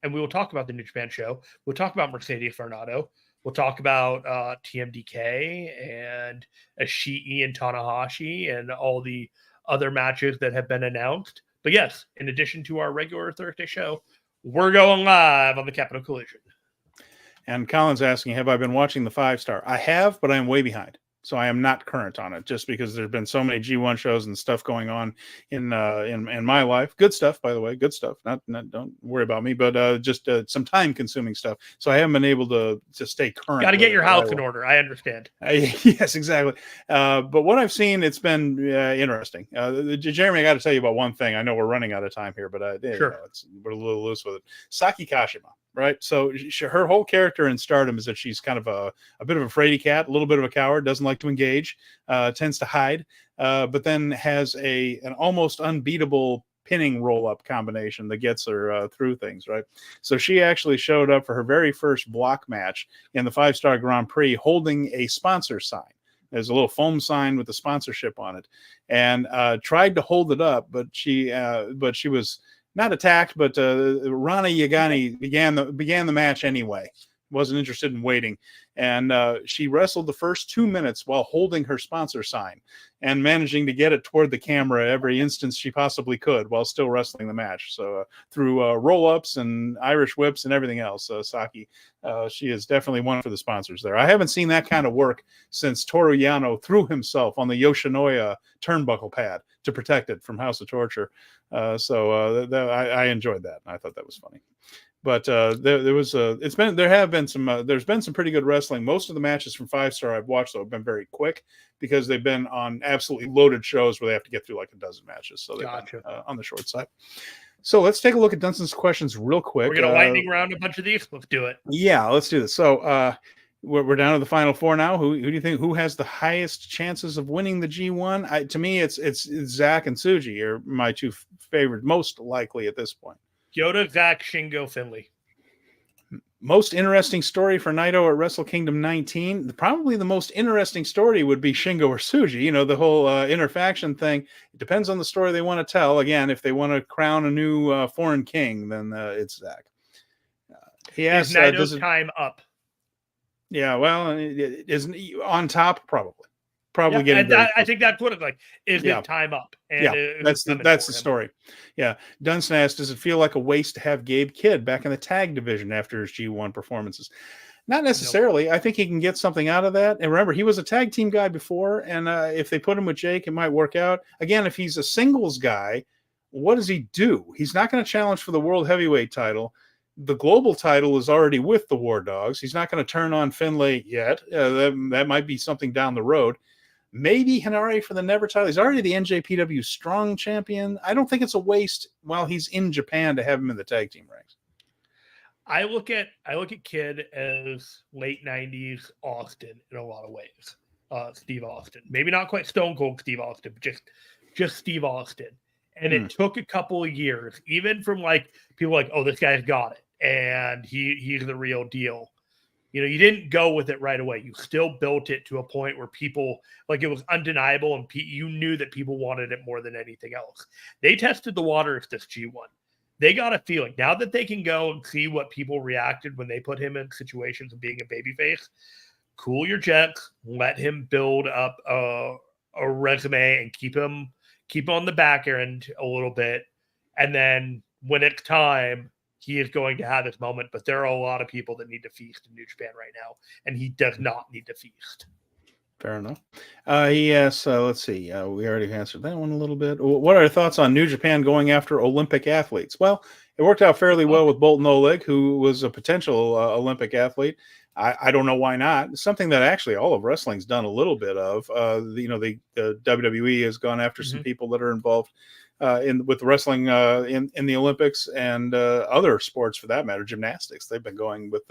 And we will talk about the New Japan show. We'll talk about Mercedes Vernado. We'll talk about TMDK and Ishii and Tanahashi and all the other matches that have been announced. But yes, in addition to our regular Thursday show, we're going live on the Capital Collision. And Colin's asking, have I been watching the 5-star? I have, but I'm way behind. So I am not current on it, just because there's been so many G1 shows and stuff going on in my life. Good stuff, by the way. Good stuff. Not don't worry about me, but just some time consuming stuff. So I haven't been able to stay current. Got to get your house in order. I understand. Yes, exactly. But what I've seen, it's been interesting. Jeremy, I got to tell you about one thing. I know we're running out of time here, but sure, we're a little loose with it. Saki Kashima. Right. So her whole character in Stardom is that she's kind of a bit of a fraidy cat, a little bit of a coward, doesn't like to engage, tends to hide, but then has an almost unbeatable pinning roll-up combination that gets her through things. Right. So she actually showed up for her very first block match in the 5-star Grand Prix holding a sponsor sign. There's a little foam sign with the sponsorship on it, and tried to hold it up, but she was not attacked, but Rana Yagani began the match anyway. Wasn't interested in waiting. And she wrestled the first 2 minutes while holding her sponsor sign and managing to get it toward the camera every instance she possibly could while still wrestling the match. So through roll-ups and Irish whips and everything else, Saki, she is definitely one for the sponsors there. I haven't seen that kind of work since Toru Yano threw himself on the Yoshinoya turnbuckle pad to protect it from House of Torture. I enjoyed that. I thought that was funny. But there's been some pretty good wrestling. Most of the matches from 5-star I've watched, though, have been very quick because they've been on absolutely loaded shows where they have to get through like a dozen matches. So they've been on the short side. So let's take a look at Dunstan's questions real quick. We're going to lightning round a bunch of these. Let's do it. Yeah, let's do this. So we're down to the final four now. Who do you think has the highest chances of winning the G1? To me, it's Zack and Tsuji are my two favorite, most likely at this point. Yota, Zack, Shingo, Finlay. Most interesting story for Naito at Wrestle Kingdom 19. Probably the most interesting story would be Shingo or Tsuji. You know, the whole interfaction thing. It depends on the story they want to tell. Again, if they want to crown a new foreign king, then it's Zack. Is Naito's time up? Yeah, well, it isn't on top, probably. Probably getting. I think that's what it's like. Is it time up? And that's the story. Yeah, Dunstan asked, does it feel like a waste to have Gabe Kidd back in the tag division after his G1 performances? Not necessarily. Nope. I think he can get something out of that. And remember, he was a tag team guy before, and if they put him with Jake, it might work out. Again, if he's a singles guy, what does he do? He's not going to challenge for the World Heavyweight title. The global title is already with the War Dogs. He's not going to turn on Finlay yet. That might be something down the road. Maybe Henare for the Never title. He's already the NJPW Strong Champion. I don't think it's a waste while he's in Japan to have him in the tag team ranks. I look at Kid as late 90s Austin in a lot of ways. Steve Austin. Maybe not quite Stone Cold Steve Austin, but just Steve Austin. And it took a couple of years, even from like people like, oh, this guy's got it. And he's the real deal. You know, you didn't go with it right away. You still built it to a point where people, like, it was undeniable and you knew that people wanted it more than anything else. They tested the waters this G1. They got a feeling now that they can go and see what people reacted when they put him in situations of being a babyface. Cool your jets, let him build up a resume and keep him on the back end a little bit. And then when it's time, he is going to have his moment. But there are a lot of people that need to feast in New Japan right now, and he does not need to feast. Fair enough. Yes, let's see. We already answered that one a little bit. What are your thoughts on New Japan going after Olympic athletes? Well, it worked out fairly well with Bolton Oleg, who was a potential Olympic athlete. I don't know why not. It's something that actually all of wrestling's done a little bit of. The WWE has gone after some people that are involved with wrestling in the Olympics and other sports for that matter, gymnastics. They've been going with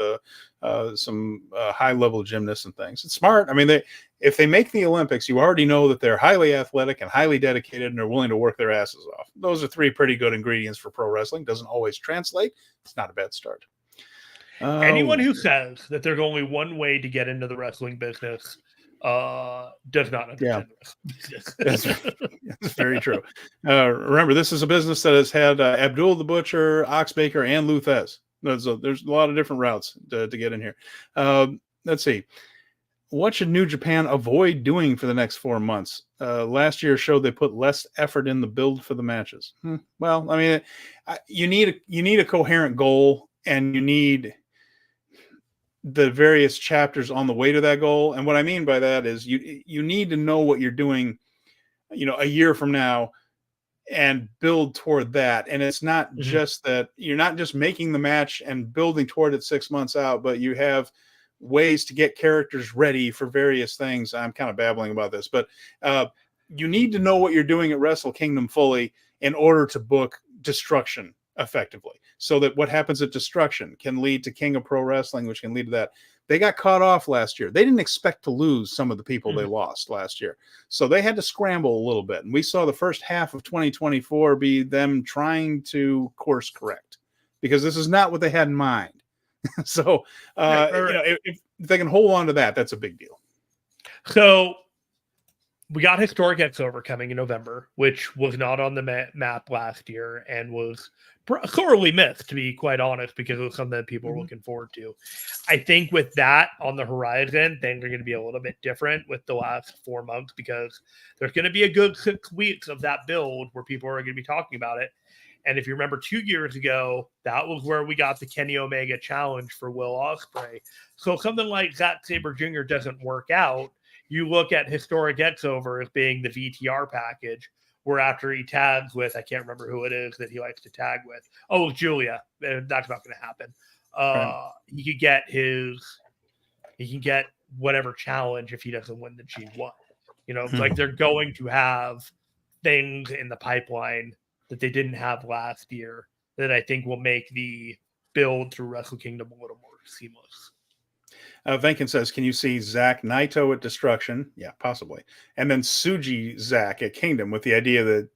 some high level gymnasts and things. It's smart. I mean, if they make the Olympics, you already know that they're highly athletic and highly dedicated and they're willing to work their asses off. Those are three pretty good ingredients for pro wrestling. Doesn't always translate. It's not a bad start. Anyone who says that there's only one way to get into the wrestling business does not understand the business. That's very true. Remember, this is a business that has had Abdul the Butcher, Oxbaker, and Luthez. There's a lot of different routes to get in here. Let's see. What should New Japan avoid doing for the next 4 months? Last year showed they put less effort in the build for the matches. Well, I mean, you need a coherent goal, and you need the various chapters on the way to that goal. And what I mean by that is you need to know what you're doing, a year from now and build toward that. And it's not just that you're not just making the match and building toward it 6 months out, but you have ways to get characters ready for various things. I'm kind of babbling about this, but you need to know what you're doing at Wrestle Kingdom fully in order to book Destruction effectively, so that what happens at Destruction can lead to King of Pro Wrestling, which can lead to that. They got caught off last year. They didn't expect to lose some of the people they lost last year, so they had to scramble a little bit. And we saw the first half of 2024 be them trying to course correct, because this is not what they had in mind. So if they can hold on to that, that's a big deal. So we got Historic X-Over coming in November, which was not on the map last year and was sorely missed, to be quite honest, because it was something that people were looking forward to. I think with that on the horizon, things are going to be a little bit different with the last 4 months, because there's going to be a good 6 weeks of that build where people are going to be talking about it. And if you remember 2 years ago, that was where we got the Kenny Omega challenge for Will Ospreay. So if something like Zack Sabre Jr. doesn't work out, you look at Historic X-Over as being the VTR package, where after he tags with, I can't remember who it is that he likes to tag with. Oh, Julia. That's not going to happen. Right. He can get whatever challenge if he doesn't win the G1. Like they're going to have things in the pipeline that they didn't have last year that I think will make the build through Wrestle Kingdom a little more seamless. Venkin says, can you see Zack Naito at Destruction? Yeah, possibly. And then Tsuji Zack at Kingdom, with the idea that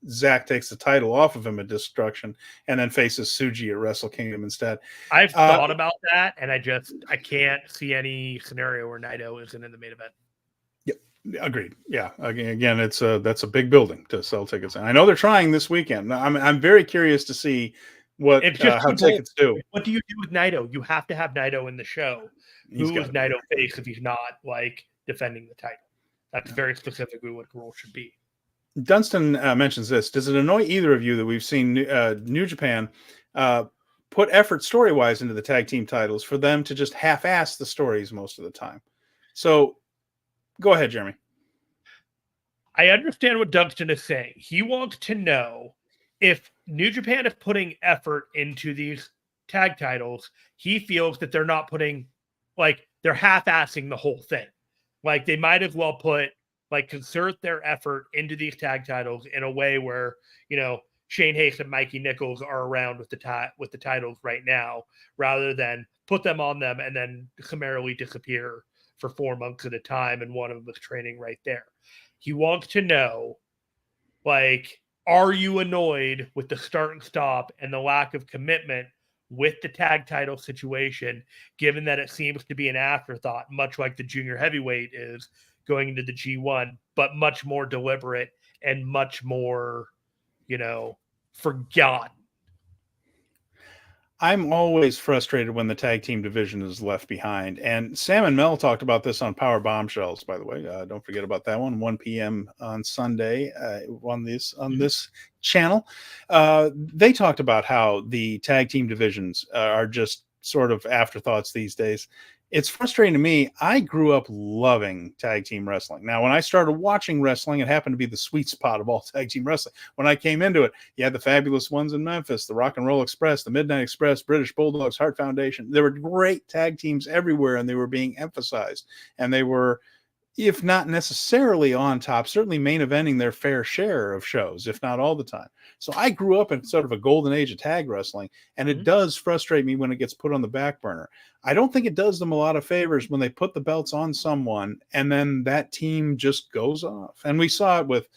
Zack takes the title off of him at Destruction and then faces Tsuji at Wrestle Kingdom instead. I've thought about that, and I can't see any scenario where Naito isn't in the main event. Yep, agreed. Yeah, again, that's a big building to sell tickets. And I know they're trying this weekend. I'm very curious to see how tickets do. What do you do with Naito? You have to have Naito in the show. Who is Naito face if he's not like defending the title? That's very specifically what the rule should be. Dunstan mentions this. Does it annoy either of you that we've seen New Japan put effort story-wise into the tag team titles for them to just half-ass the stories most of the time? So go ahead, Jeremy. I understand what Dunstan is saying. He wants to know if New Japan is putting effort into these tag titles, he feels that they're not putting, like, they're half-assing the whole thing. Like, they might as well consert their effort into these tag titles in a way where, Shane Hayes and Mikey Nichols are around with the titles right now, rather than put them on them and then summarily disappear for 4 months at a time, and one of them was training right there. He wants to know, like, are you annoyed with the start and stop and the lack of commitment with the tag title situation, given that it seems to be an afterthought, much like the junior heavyweight is going into the G1, but much more deliberate and much more, forgotten? I'm always frustrated when the tag team division is left behind. And Sam and Mel talked about this on Power Bombshells, by the way. Don't forget about that one, 1 p.m. on Sunday on this channel. They talked about how the tag team divisions are just sort of afterthoughts these days. It's frustrating to me. I grew up loving tag team wrestling. Now, when I started watching wrestling, it happened to be the sweet spot of all tag team wrestling. When I came into it, you had the Fabulous Ones in Memphis, the Rock and Roll Express, the Midnight Express, British Bulldogs, Heart Foundation. There were great tag teams everywhere, and they were being emphasized. And they were, if not necessarily on top, certainly main eventing their fair share of shows, if not all the time. So I grew up in sort of a golden age of tag wrestling, and it does frustrate me when it gets put on the back burner. I don't think it does them a lot of favors when they put the belts on someone and then that team just goes off. And we saw it with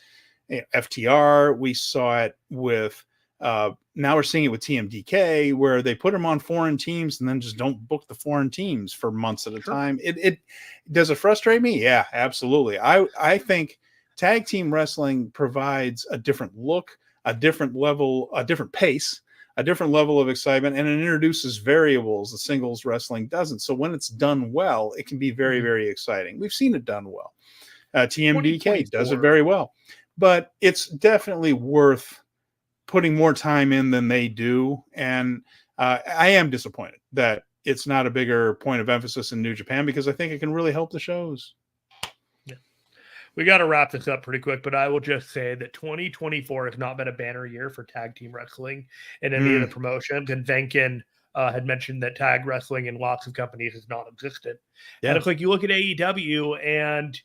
FTR. We saw it with, now we're seeing it with TMDK, where they put them on foreign teams and then just don't book the foreign teams for months at a time. It does it frustrate me? Yeah, absolutely. I think tag team wrestling provides a different look, a different level, a different pace, a different level of excitement, and it introduces variables the singles wrestling doesn't. So when it's done well, it can be very, very exciting. We've seen it done well. TMDK does it very well, but it's definitely worth putting more time in than they do. And I am disappointed that it's not a bigger point of emphasis in New Japan, because I think it can really help the shows. We got to wrap this up pretty quick, but I will just say that 2024 has not been a banner year for tag team wrestling in any of the promotions. And Venkin had mentioned that tag wrestling in lots of companies is non-existent. Yeah. And it's like, you look at AEW and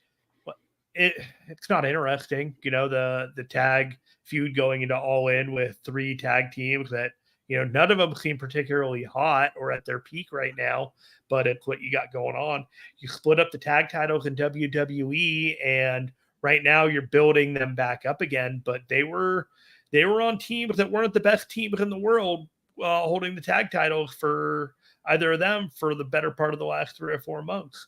it's not interesting. The tag feud going into All In with 3 tag teams that, none of them seem particularly hot or at their peak right now, but it's what you got going on. You split up the tag titles in WWE, and right now you're building them back up again, but they were on teams that weren't the best teams in the world, holding the tag titles for either of them for the better part of the last 3 or 4 months.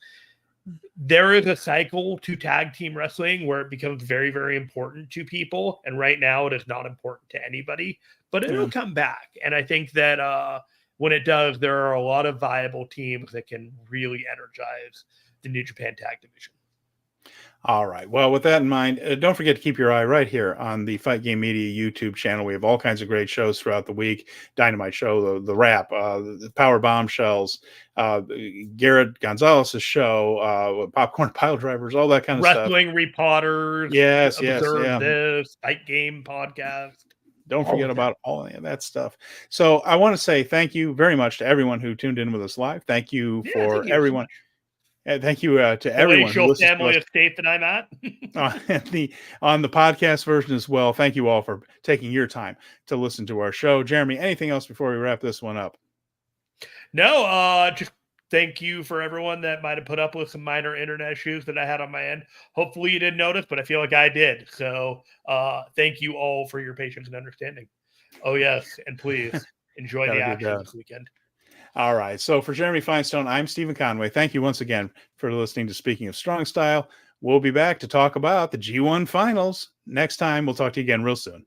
There is a cycle to tag team wrestling where it becomes very, very important to people. And right now it is not important to anybody, but it'll come back. And I think that when it does, there are a lot of viable teams that can really energize the New Japan tag division. All right. Well, with that in mind, don't forget to keep your eye right here on the Fight Game Media YouTube channel. We have all kinds of great shows throughout the week. Dynamite Show, the Wrap, the Power Bombshells, Garrett Gonzalez's show, Popcorn Pile Drivers, all that kind of stuff. Wrestling Repotters. Yes, This Fight Game podcast. Don't forget about all of that stuff. So I want to say thank you very much to everyone who tuned in with us live. Thank you for everyone. Thank you to everyone who listens family of state that I'm at on the podcast version as well. Thank you all for taking your time to listen to our show. Jeremy, anything else before we wrap this one up? No, just thank you for everyone that might have put up with some minor internet issues that I had on my end. Hopefully you didn't notice, but I feel like I did. So thank you all for your patience and understanding. Oh, yes. And please enjoy the action this weekend. All right. So for Jeremy Finestone, I'm Stephen Conway. Thank you once again for listening to Speaking of Strong Style. We'll be back to talk about the G1 finals next time. We'll talk to you again real soon.